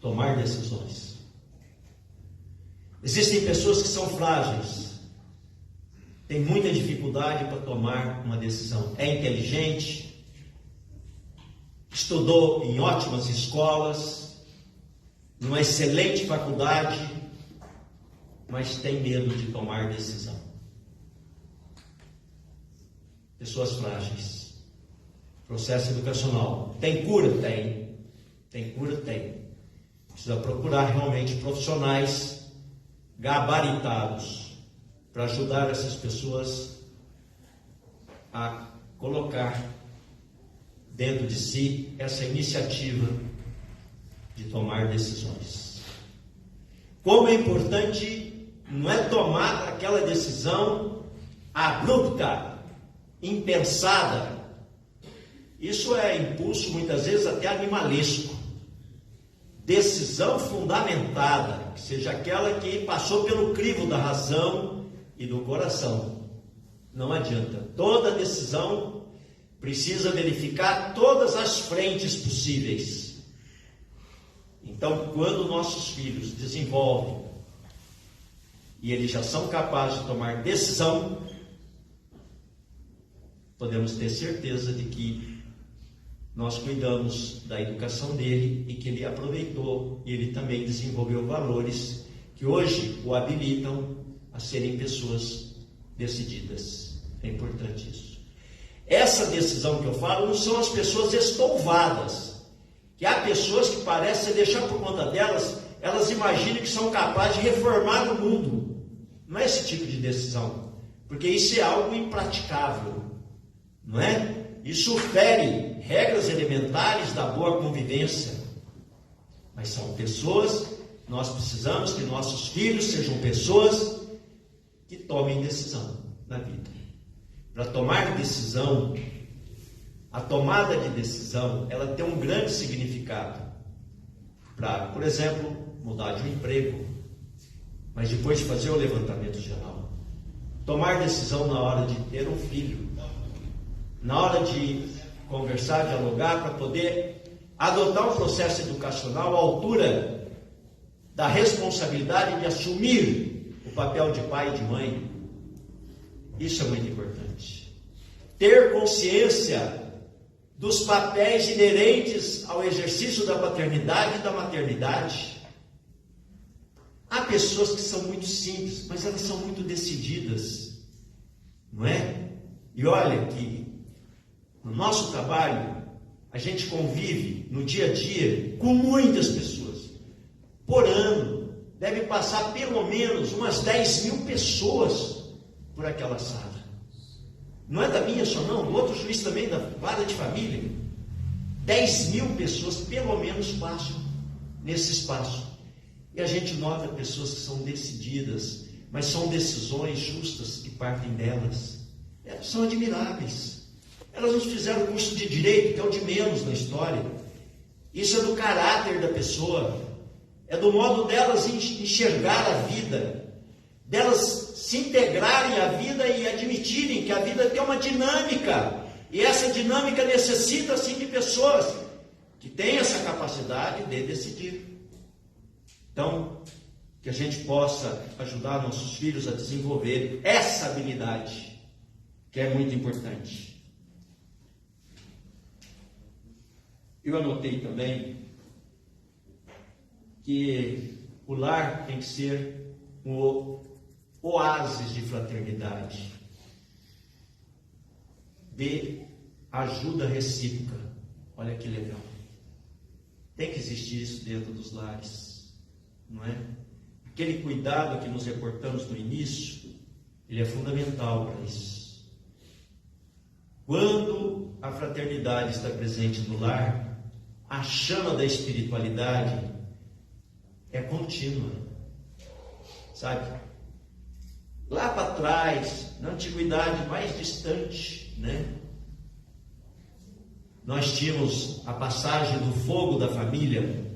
Tomar decisões. Existem pessoas que são frágeis, têm muita dificuldade para tomar uma decisão. É inteligente, estudou em ótimas escolas, numa excelente faculdade, mas tem medo de tomar decisão. Pessoas frágeis. Processo educacional. Tem cura? Tem. Tem cura? Tem. Precisa procurar realmente profissionais gabaritados para ajudar essas pessoas a colocar dentro de si essa iniciativa de tomar decisões. Como é importante não é tomar aquela decisão abrupta, impensada. Isso é impulso muitas vezes até animalesco. Decisão fundamentada, que seja aquela que passou pelo crivo da razão e do coração. Não adianta. Toda decisão precisa verificar todas as frentes possíveis. Então, quando nossos filhos desenvolvem e eles já são capazes de tomar decisão, podemos ter certeza de que nós cuidamos da educação dele e que ele aproveitou e ele também desenvolveu valores que hoje o habilitam a serem pessoas decididas. É importante isso. Essa decisão que eu falo não são as pessoas estouvadas, que há pessoas que parecem deixar por conta delas, elas imaginam que são capazes de reformar o mundo. Não é esse tipo de decisão, porque isso é algo impraticável, não é? Isso fere regras elementares da boa convivência. Mas são pessoas, nós precisamos que nossos filhos sejam pessoas que tomem decisão na vida. Para tomar decisão, a tomada de decisão, ela tem um grande significado. Para, por exemplo, mudar de um emprego, mas depois de fazer o levantamento geral. Tomar decisão na hora de ter um filho, na hora de conversar, dialogar, para poder adotar um processo educacional à altura da responsabilidade de assumir o papel de pai e de mãe. Isso é muito importante. Ter consciência dos papéis inerentes ao exercício da paternidade e da maternidade. Há pessoas que são muito simples, mas elas são muito decididas, não é? E olha que no nosso trabalho, a gente convive no dia a dia com muitas pessoas. Por ano, deve passar pelo menos umas 10 mil pessoas por aquela sala. Não é da minha só não, do outro juiz também, da vara de família. 10 mil pessoas pelo menos passam nesse espaço. E a gente nota pessoas que são decididas, mas são decisões justas que partem delas. São admiráveis. Elas não fizeram curso de direito, que é o de menos na história. Isso é do caráter da pessoa, é do modo delas enxergar a vida, delas se integrarem à vida e admitirem que a vida tem uma dinâmica, e essa dinâmica necessita sim de pessoas que têm essa capacidade de decidir. Então, que a gente possa ajudar nossos filhos a desenvolver essa habilidade, que é muito importante. Eu anotei também que o lar tem que ser um oásis de fraternidade, de ajuda recíproca. Olha que legal. Tem que existir isso dentro dos lares, não é? Aquele cuidado que nos reportamos no início, ele é fundamental para isso. Quando a fraternidade está presente no lar, a chama da espiritualidade é contínua, sabe? Lá para trás, na antiguidade mais distante, né? Nós tínhamos a passagem do fogo da família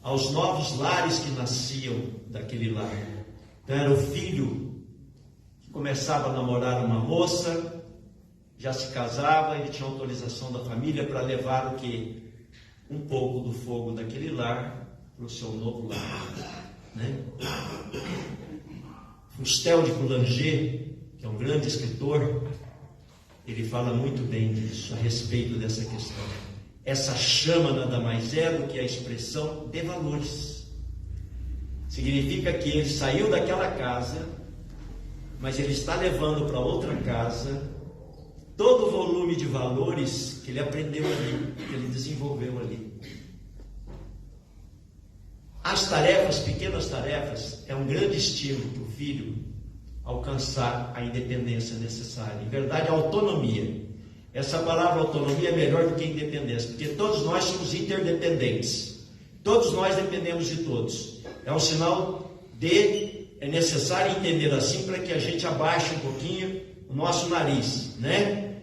aos novos lares que nasciam daquele lar. Então era o filho que começava a namorar uma moça, já se casava, ele tinha autorização da família para levar o quê? Um pouco do fogo daquele lar para o seu novo lar, né? Fustel de Boulanger, que é um grande escritor, ele fala muito bem disso, a respeito dessa questão. Essa chama nada mais é do que a expressão de valores. Significa que ele saiu daquela casa, mas ele está levando para outra casa todo o volume de valores que ele aprendeu ali, que ele desenvolveu ali. As tarefas, pequenas tarefas, é um grande estímulo para o filho alcançar a independência necessária. Em verdade, a autonomia. Essa palavra autonomia é melhor do que independência, porque todos nós somos interdependentes. Todos nós dependemos de todos. É um sinal de... É necessário entender assim para que a gente abaixe um pouquinho o nosso nariz, né?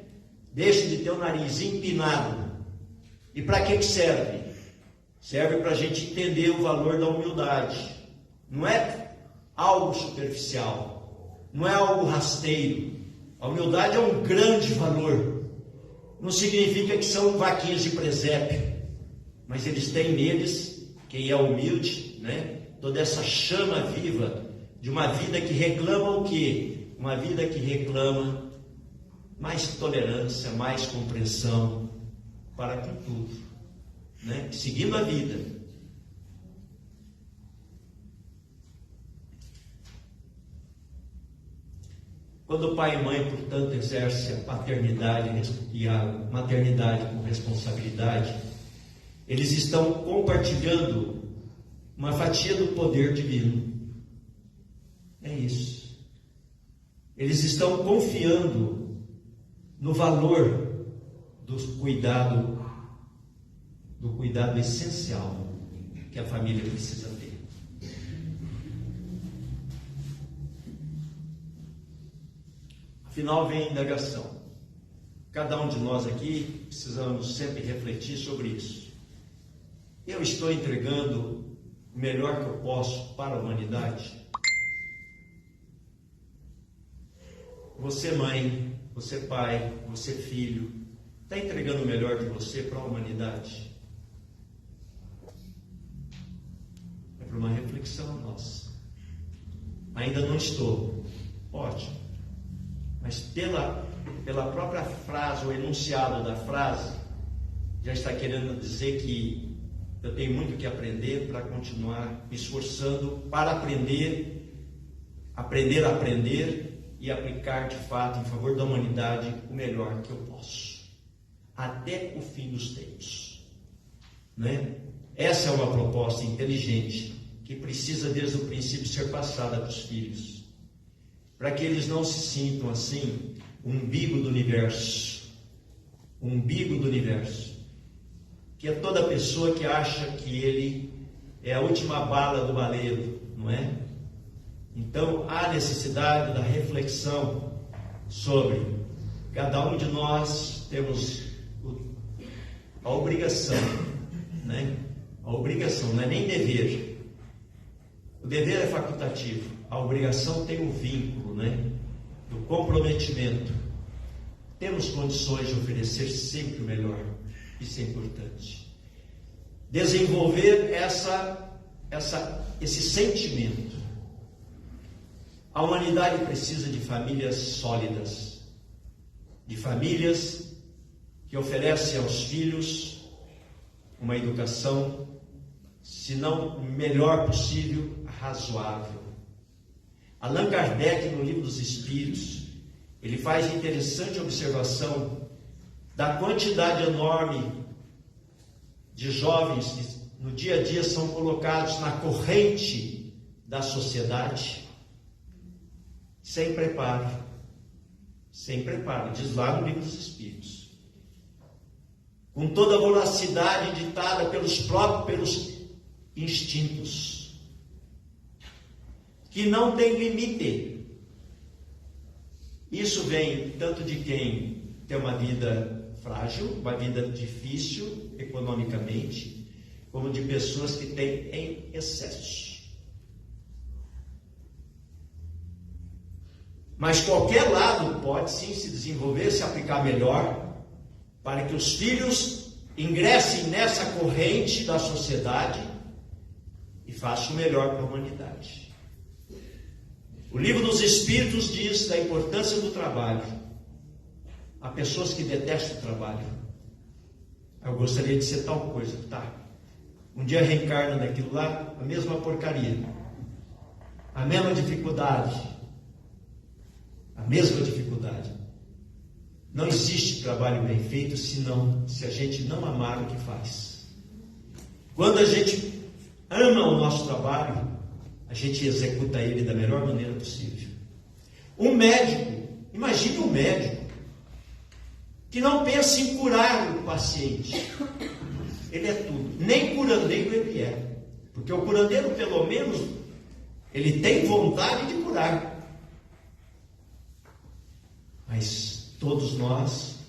Deixe de ter o nariz empinado. E para que serve? Serve para a gente entender o valor da humildade. Não é algo superficial. Não é algo rasteiro. A humildade é um grande valor. Não significa que são vaquinhas de presépio, mas eles têm neles, quem é humilde, né? Toda essa chama viva de uma vida que reclama o quê? Uma vida que reclama mais tolerância, mais compreensão para com tudo, né? Seguindo a vida. Quando o pai e mãe, portanto, exercem a paternidade e a maternidade com responsabilidade, eles estão compartilhando uma fatia do poder divino. É isso. Eles estão confiando no valor do cuidado essencial que a família precisa ter. Afinal vem a indagação. Cada um de nós aqui precisamos sempre refletir sobre isso. Eu estou entregando o melhor que eu posso para a humanidade? Você mãe, você pai, você filho, está entregando o melhor de você para a humanidade? É para uma reflexão nossa. Ainda não estou. Ótimo. Mas pela própria frase, o enunciado da frase, já está querendo dizer que eu tenho muito que aprender para continuar me esforçando para aprender e aplicar de fato em favor da humanidade o melhor que eu posso, até o fim dos tempos, né? Essa é uma proposta inteligente que precisa desde o princípio ser passada para os filhos, para que eles não se sintam assim, umbigo do universo, que é toda pessoa que acha que ele é a última bala do baleiro, não é? Então há necessidade da reflexão sobre cada um de nós temos a obrigação, né? A obrigação não é nem dever. O dever é facultativo. A obrigação tem um vínculo, né? Do comprometimento. Temos condições de oferecer sempre o melhor. Isso é importante. Desenvolver esse sentimento. A humanidade precisa de famílias sólidas, de famílias que oferecem aos filhos uma educação, se não melhor possível, razoável. Allan Kardec, no Livro dos Espíritos, ele faz interessante observação da quantidade enorme de jovens que no dia a dia são colocados na corrente da sociedade sem preparo, diz lá no Livro dos Espíritos, com toda a voracidade ditada pelos instintos, que não tem limite. Isso vem tanto de quem tem uma vida frágil, uma vida difícil economicamente, como de pessoas que têm em excesso. Mas qualquer lado pode sim se desenvolver, se aplicar melhor, para que os filhos ingressem nessa corrente da sociedade e façam o melhor para a humanidade. O livro dos Espíritos diz da importância do trabalho. Há pessoas que detestam o trabalho. Eu gostaria de ser tal coisa, tá? Um dia reencarna naquilo lá, a mesma porcaria, a mesma dificuldade, a mesma dificuldade. Não existe trabalho bem feito se a gente não amar o que faz. Quando a gente ama o nosso trabalho, a gente executa ele da melhor maneira possível. Um médico, imagine um médico que não pensa em curar o paciente. Ele é tudo. Nem curandeiro ele é. Porque o curandeiro, pelo menos, ele tem vontade de curar. Mas todos nós,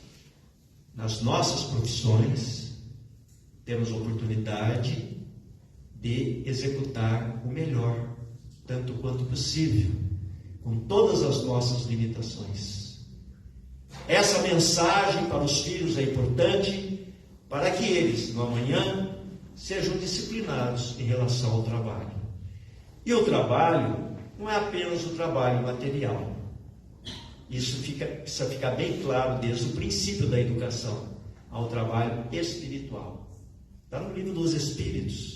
nas nossas profissões, temos oportunidade de executar o melhor, tanto quanto possível, com todas as nossas limitações. Essa mensagem para os filhos é importante para que eles, no amanhã, sejam disciplinados em relação ao trabalho. E o trabalho não é apenas o trabalho material. Isso precisa ficar bem claro desde o princípio da educação, ao trabalho espiritual. Está no livro dos Espíritos.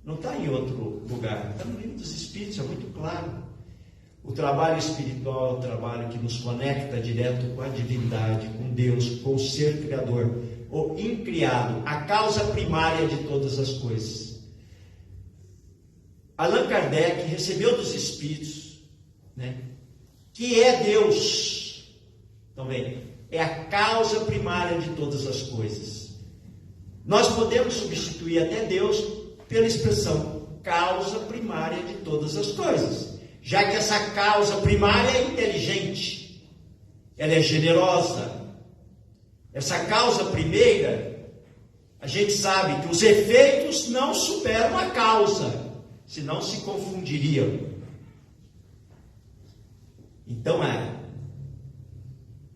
Não está em outro lugar, está no livro dos Espíritos, é muito claro. O trabalho espiritual é o trabalho que nos conecta direto com a divindade, com Deus, com o ser criador, o incriado, a causa primária de todas as coisas. Allan Kardec recebeu dos Espíritos, que é Deus também, é a causa primária de todas as coisas. Nós podemos substituir até Deus pela expressão causa primária de todas as coisas, já que essa causa primária é inteligente, ela é generosa. Essa causa primeira, a gente sabe que os efeitos não superam a causa, senão se confundiriam. Então,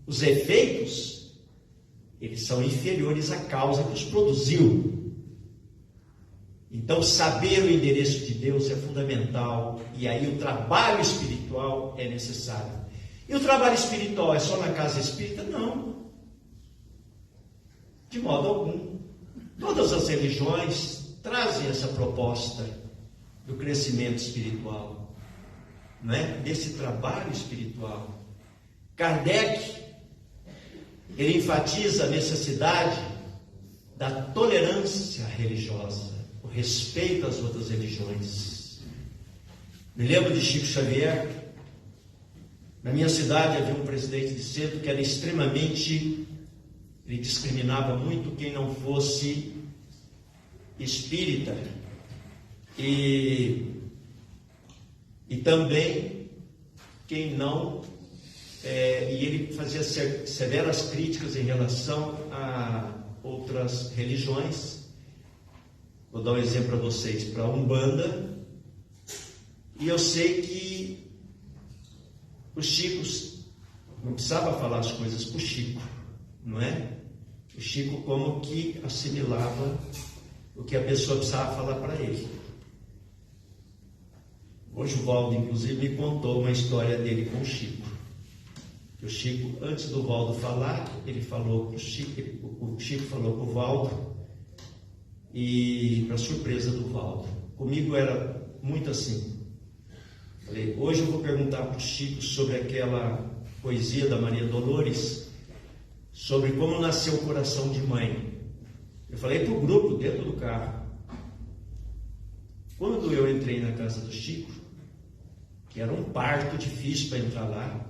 os efeitos, eles são inferiores à causa que os produziu. Então, saber o endereço de Deus é fundamental, e aí o trabalho espiritual é necessário. E o trabalho espiritual é só na casa espírita? Não. De modo algum. Todas as religiões trazem essa proposta do crescimento espiritual, desse trabalho espiritual. Kardec, ele enfatiza a necessidade da tolerância religiosa, o respeito às outras religiões. Me lembro de Chico Xavier. Na minha cidade havia um presidente de centro que era extremamente, ele discriminava muito quem não fosse espírita e também quem não, e ele fazia severas críticas em relação a outras religiões. Vou dar um exemplo para vocês, para a Umbanda, e eu sei que o Chico não precisava falar as coisas para o Chico, não é? O Chico como que assimilava o que a pessoa precisava falar para ele. Hoje o Valdo, inclusive, me contou uma história dele com o Chico. O Chico, antes do Valdo falar, ele falou para o Chico falou para o Valdo, e para surpresa do Valdo, comigo era muito assim. Falei, hoje eu vou perguntar para o Chico sobre aquela poesia da Maria Dolores, sobre como nasceu o coração de mãe. Eu falei para o grupo dentro do carro. Quando eu entrei na casa do Chico, que era um parto difícil para entrar lá,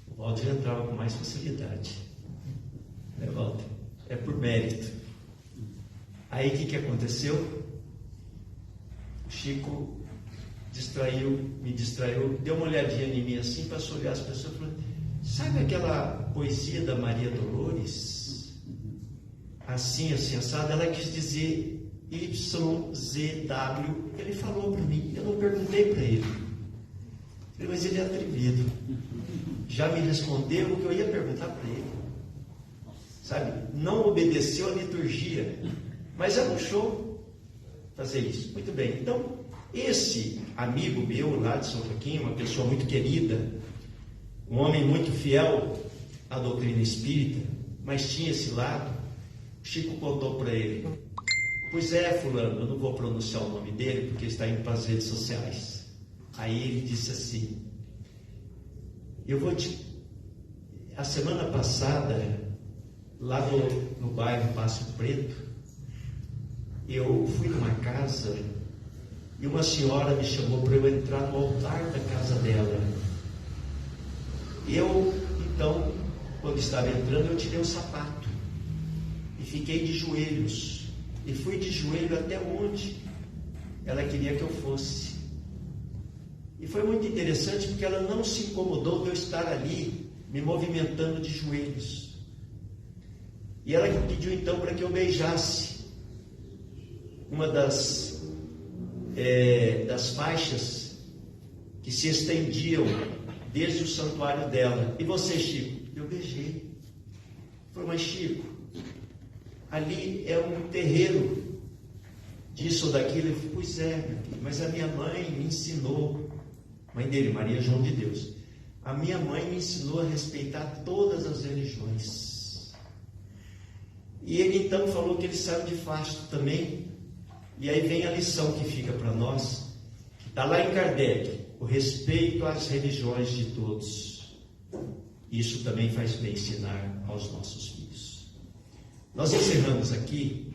o Walter entrava com mais facilidade. Walter? É por mérito. Aí o que aconteceu? O Chico me distraiu, deu uma olhadinha em mim assim, passou a olhar as pessoas e falou: sabe aquela poesia da Maria Dolores? Assim, assado, ela quis dizer YZW. Ele falou para mim, eu não perguntei para ele. Mas ele é atrevido. Já me respondeu o que eu ia perguntar para ele. Sabe? Não obedeceu a liturgia. Mas é um show fazer isso. Muito bem. Então, esse amigo meu lá de São Joaquim, uma pessoa muito querida, um homem muito fiel à doutrina espírita, mas tinha esse lado, Chico contou para ele: pois é, fulano, eu não vou pronunciar o nome dele porque está indo para as redes sociais. Aí ele disse assim: a semana passada, lá no bairro Passo Preto, eu fui numa casa e uma senhora me chamou para eu entrar no altar da casa dela. Eu, então, quando estava entrando, eu tirei o sapato e fiquei de joelhos. E fui de joelho até onde ela queria que eu fosse. E foi muito interessante porque ela não se incomodou de eu estar ali, me movimentando de joelhos. E ela pediu então para que eu beijasse uma das faixas que se estendiam desde o santuário dela. E você, Chico? Eu beijei. Falei: mas Chico, ali é um terreiro disso ou daquilo. Eu falei: pois é, meu filho, mas a minha mãe me ensinou, mãe dele, Maria João de Deus, a minha mãe me ensinou a respeitar todas as religiões. E ele então falou que ele saiu de fasto também. E aí vem a lição que fica para nós, que está lá em Kardec: o respeito às religiões de todos. Isso também faz bem ensinar aos nossos filhos. Nós encerramos aqui,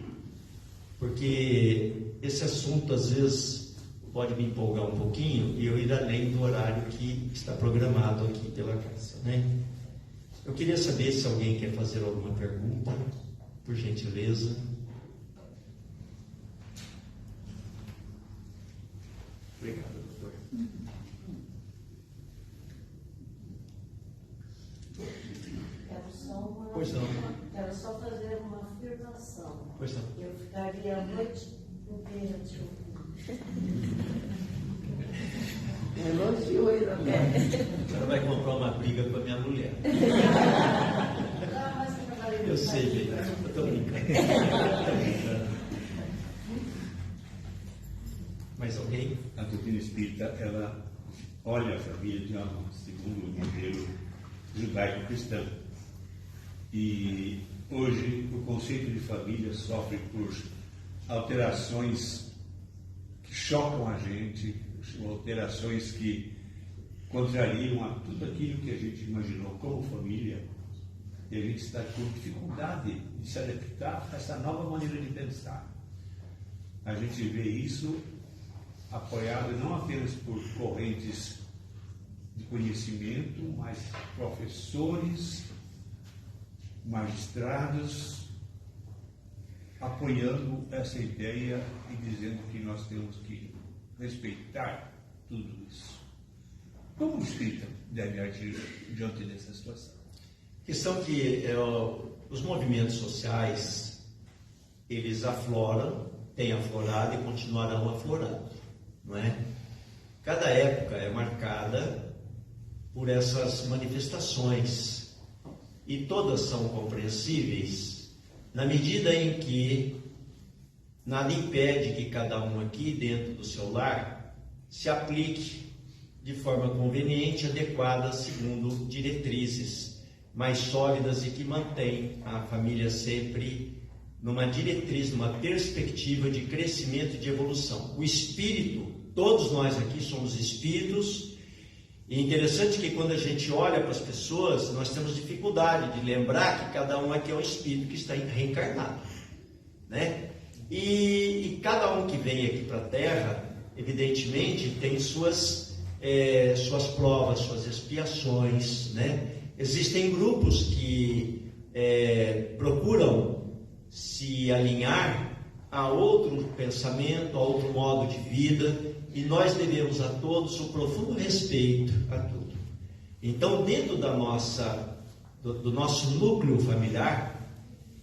porque esse assunto às vezes pode me empolgar um pouquinho e eu ir além do horário que está programado aqui pela casa, né? Eu queria saber se alguém quer fazer alguma pergunta, por gentileza. Obrigado, doutor. Pois não. Quero só fazer uma afirmação. Pois não. Eu ficaria a noite inteira te ouvindo. Elogio ele até. Ela vai comprar uma briga com a minha mulher. Ah, mas eu trabalhei. Eu sei, gente. Eu estou brincando. Mais alguém? A doutrina espírita, ela olha a família de uma, segundo o modelo judaico-cristão. E hoje o conceito de família sofre por alterações que chocam a gente, alterações que contrariam a tudo aquilo que a gente imaginou como família. E a gente está com dificuldade de se adaptar a essa nova maneira de pensar. A gente vê isso apoiado não apenas por correntes de conhecimento, mas professores, magistrados, apoiando essa ideia e dizendo que nós temos que respeitar tudo isso. Como o espírita deve agir diante dessa situação? A questão que os movimentos sociais, eles afloram, têm aflorado e continuarão aflorando, não é? Cada época é marcada por essas manifestações e todas são compreensíveis na medida em que nada impede que cada um aqui dentro do seu lar se aplique de forma conveniente, adequada, segundo diretrizes mais sólidas e que mantém a família sempre numa diretriz, numa perspectiva de crescimento e de evolução. O espírito, todos nós aqui somos espíritos, e é interessante que quando a gente olha para as pessoas, nós temos dificuldade de lembrar que cada um aqui é um espírito que está reencarnado, né? E cada um que vem aqui para a Terra, evidentemente, tem suas provas, suas expiações, né? Existem grupos que procuram se alinhar a outro pensamento, a outro modo de vida, e nós devemos a todos um profundo respeito a tudo. Então, dentro do nosso núcleo familiar,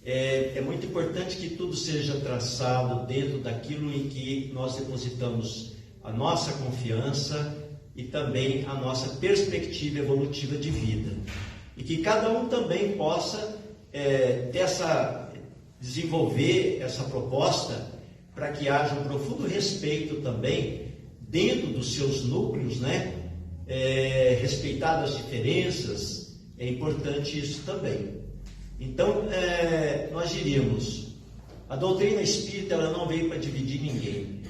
é muito importante que tudo seja traçado dentro daquilo em que nós depositamos a nossa confiança e também a nossa perspectiva evolutiva de vida. E que cada um também possa desenvolver essa proposta para que haja um profundo respeito também dentro dos seus núcleos, né? Respeitar as diferenças, é importante isso também. Então, nós diríamos, a doutrina espírita ela não veio para dividir ninguém,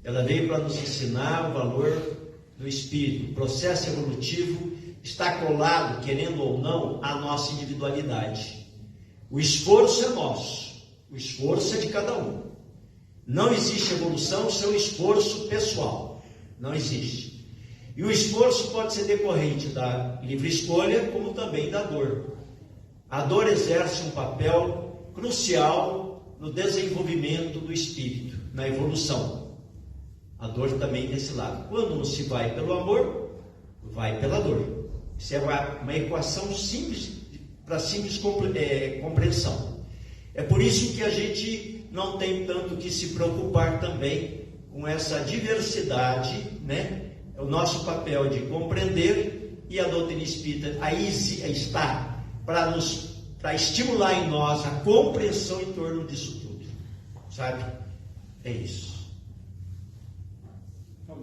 ela veio para nos ensinar o valor do espírito. O processo evolutivo está colado, querendo ou não, à nossa individualidade. O esforço é nosso, o esforço é de cada um. Não existe evolução sem o esforço pessoal, não existe. E o esforço pode ser decorrente da livre escolha, como também da dor. A dor exerce um papel crucial no desenvolvimento do espírito, na evolução. A dor também desse lado. Quando não se vai pelo amor, vai pela dor. Isso é uma equação simples, para simples compreensão. É por isso que a gente não tem tanto que se preocupar também com essa diversidade, né? É o nosso papel de compreender, e a doutrina espírita aí está para estimular em nós a compreensão em torno disso tudo, sabe? É isso.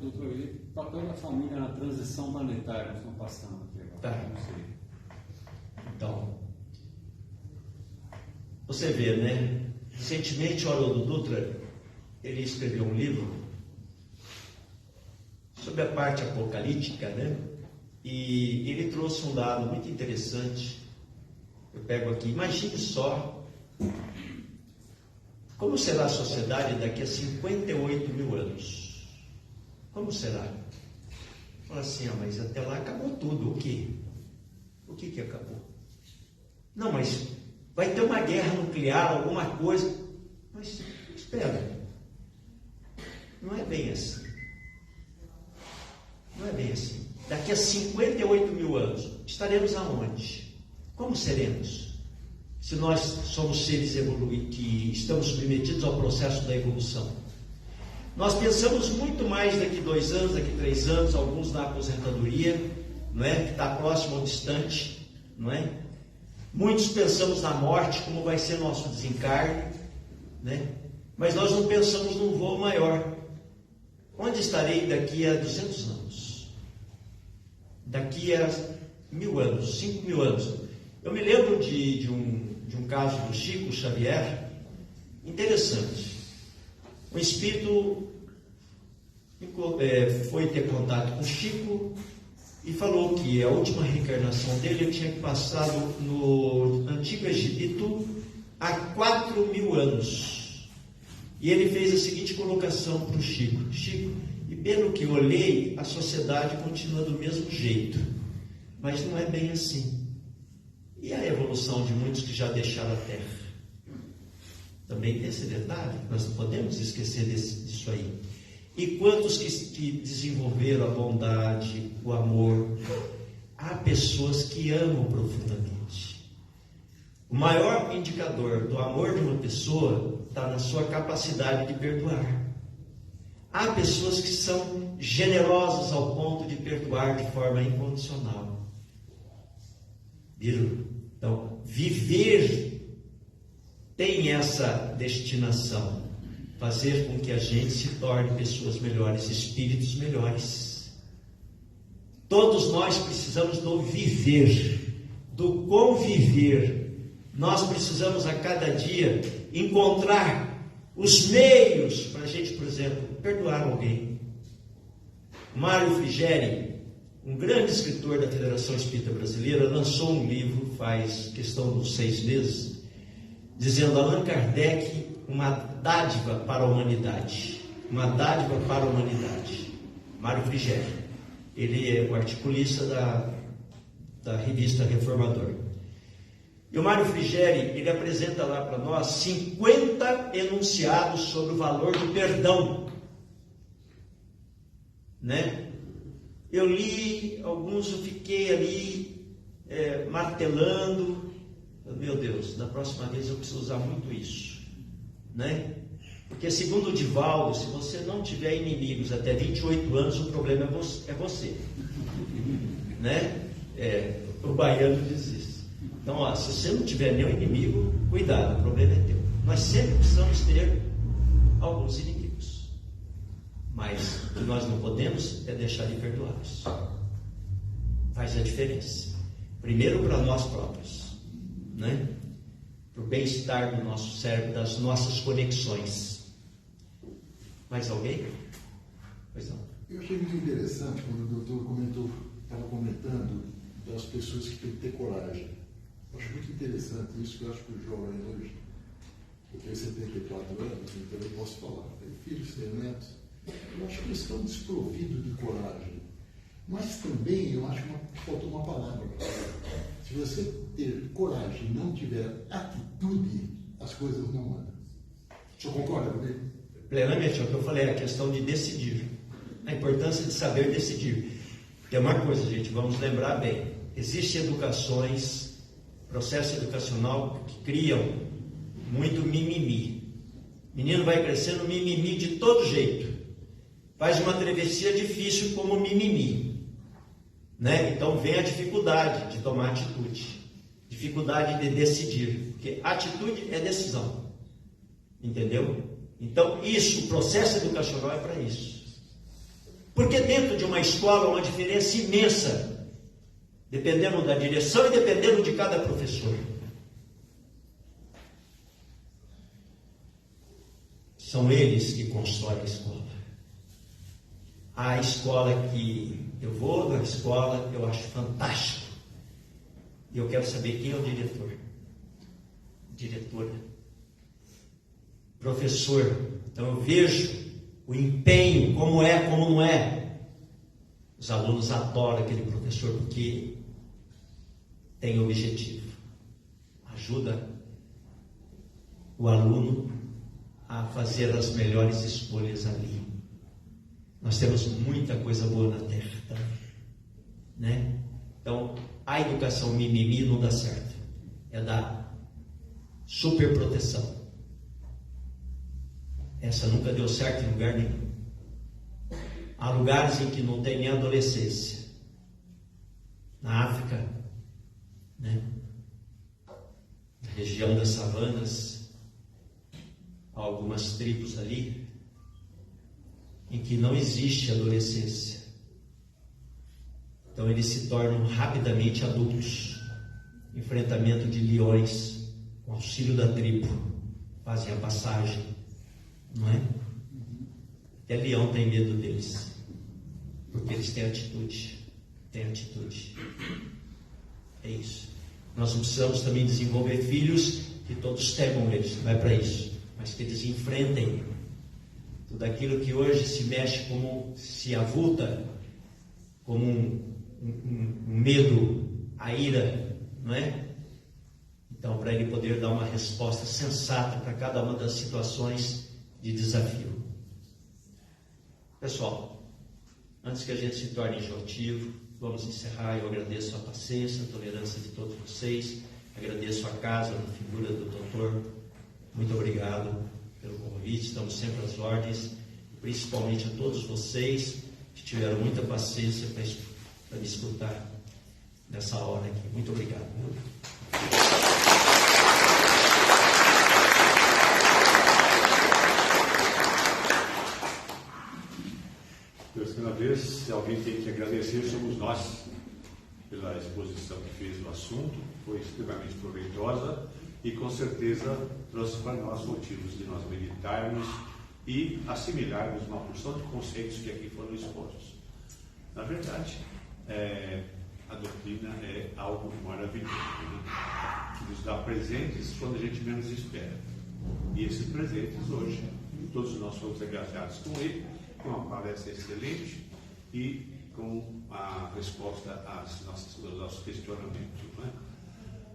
Doutor, e o papel da família na transição planetária que estão passando aqui agora? Tá. Então, você vê, né? Recentemente, o Haroldo Dutra, ele escreveu um livro sobre a parte apocalíptica, né? E ele trouxe um dado muito interessante. Eu pego aqui, imagine só como será a sociedade daqui a 58 mil anos. Como será? Fala assim, mas até lá acabou tudo. O quê? O que acabou? Não, mas vai ter uma guerra nuclear, alguma coisa. Mas espera, não é bem assim. Não é bem assim. Daqui a 58 mil anos, estaremos aonde? Como seremos? Se nós somos seres que estamos submetidos ao processo da evolução. Nós pensamos muito mais daqui 2 anos, daqui 3 anos, alguns na aposentadoria, não é? Que está próximo ou distante, não é? Muitos pensamos na morte, como vai ser nosso desencarne, né? Mas nós não pensamos num voo maior. Onde estarei daqui a 200 anos? Daqui a 1000 anos, 5.000 anos. Eu me lembro de um caso do Chico Xavier, interessante. Um espírito foi ter contato com o Chico e falou que a última reencarnação dele ele tinha passado no Antigo Egito há 4.000 anos. E ele fez a seguinte colocação para o Chico: Chico, e pelo que eu olhei, a sociedade continua do mesmo jeito, mas não é bem assim. E a evolução de muitos que já deixaram a Terra? Também tem esse detalhe, nós não podemos esquecer disso aí. E quantos que desenvolveram a bondade, o amor? Há pessoas que amam profundamente. O maior indicador do amor de uma pessoa está na sua capacidade de perdoar. Há pessoas que são generosas ao ponto de perdoar de forma incondicional. Viram? Então, viver tem essa destinação, fazer com que a gente se torne pessoas melhores, espíritos melhores. Todos nós precisamos do viver, do conviver. Nós precisamos a cada dia encontrar os meios para a gente, por exemplo, perdoar alguém. Mário Frigeri, um grande escritor da Federação Espírita Brasileira, lançou um livro faz questão de 6 meses, dizendo Allan Kardec, uma dádiva para a humanidade. Uma dádiva para a humanidade. Mário Frigeri. Ele é o articulista da revista Reformador. E o Mário Frigeri, ele apresenta lá para nós 50 enunciados sobre o valor do perdão. né? Eu li alguns, eu fiquei ali martelando. Meu Deus, da próxima vez eu preciso usar muito isso, né? Porque segundo o Divaldo, se você não tiver inimigos até 28 anos, o problema é você, né? O baiano diz isso. Então, ó, se você não tiver nenhum inimigo, cuidado, o problema é teu. Nós sempre precisamos ter alguns inimigos, mas o que nós não podemos é deixar de perdoá-los. Faz a diferença. Primeiro para nós próprios, né? Para o bem-estar do nosso cérebro, das nossas conexões. Mais alguém? Pois não. Eu achei muito interessante quando o doutor estava comentando das pessoas que têm que ter coragem. Eu acho muito interessante isso, que eu acho que o jovem hoje, eu tenho 74 anos, então eu posso falar, tenho filhos, tenho netos, eu acho que eles estão desprovidos de coragem. Mas também eu acho que faltou uma palavra. Se você ter coragem e não tiver atitude, as coisas não andam. O senhor concorda comigo? Plenamente, é o que eu falei, a questão de decidir. A importância de saber decidir. Tem uma coisa, gente, vamos lembrar bem. Existem educações, processo educacional que criam muito mimimi. O menino vai crescendo mimimi de todo jeito. Faz uma travessia difícil como mimimi, né? Então vem a dificuldade de tomar atitude, dificuldade de decidir, porque atitude é decisão, entendeu? Então isso, o processo educacional é para isso. Porque dentro de uma escola há uma diferença imensa, dependendo da direção e dependendo de cada professor. São eles que constroem a escola. A escola que eu vou, na escola eu acho fantástico. E eu quero saber quem é o diretor. Diretora. Professor. Então eu vejo o empenho, como é, como não é. Os alunos adoram aquele professor porque tem objetivo. Ajuda o aluno a fazer as melhores escolhas ali. Nós temos muita coisa boa na Terra, tá? Né? Então, a educação mimimi não dá certo. É da superproteção. Essa nunca deu certo em lugar nenhum. Há lugares em que não tem nem adolescência. Na África, né? Na região das savanas, há algumas tribos ali em que não existe adolescência. Então eles se tornam rapidamente adultos. Enfrentamento de leões, com auxílio da tribo, fazem a passagem, não é? Até leão tem medo deles, porque eles têm atitude. Tem atitude. É isso. Nós não precisamos também desenvolver filhos que todos temam eles, não é para isso, mas que eles enfrentem tudo aquilo que hoje se mexe como, se avulta como um medo, a ira, não é? Então, para ele poder dar uma resposta sensata para cada uma das situações de desafio. Pessoal, antes que a gente se torne enjoativo, vamos encerrar. Eu agradeço a paciência, a tolerância de todos vocês, agradeço a casa, na figura do doutor. Muito obrigado pelo convite, estamos sempre às ordens, principalmente a todos vocês que tiveram muita paciência para me escutar nessa hora aqui. Muito obrigado. Pela segunda vez, se alguém tem que agradecer, somos nós, pela exposição que fez do assunto, foi extremamente proveitosa e com certeza trouxe para nós motivos de nós meditarmos e assimilarmos uma porção de conceitos que aqui foram expostos. Na verdade, a doutrina é algo maravilhoso, né? Que nos dá presentes quando a gente menos espera. E esses presentes hoje, todos nós fomos agraciados com ele, com uma palestra excelente e com a resposta aos nossos questionamentos, né?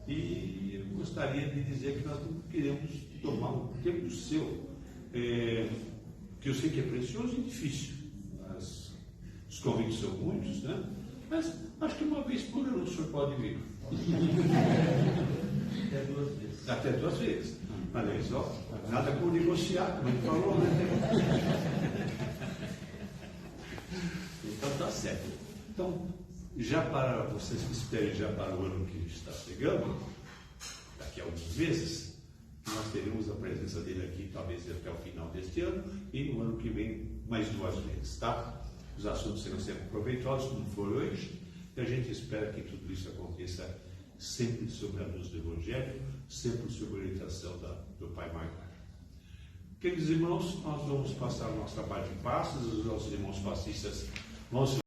E eu gostaria de dizer que nós não queremos tomar um tempo seu, que eu sei que é precioso e difícil. As convites são muitos, né? Mas acho que uma vez por ano o senhor pode vir. Até 2 vezes. Até 2 vezes. Olha só, nada por negociar, como ele falou, né? Então tá certo. Então, já para vocês que esperem já para o ano que está chegando, daqui a alguns meses, nós teremos a presença dele aqui, talvez até o final deste ano, e no ano que vem, mais 2 vezes, tá? Os assuntos serão sempre proveitosos, como foi hoje, e a gente espera que tudo isso aconteça sempre sob a luz do Evangelho, sempre sob a orientação do Pai Maior. Queridos irmãos, nós vamos passar o nosso trabalho de passos, os nossos irmãos passistas vão se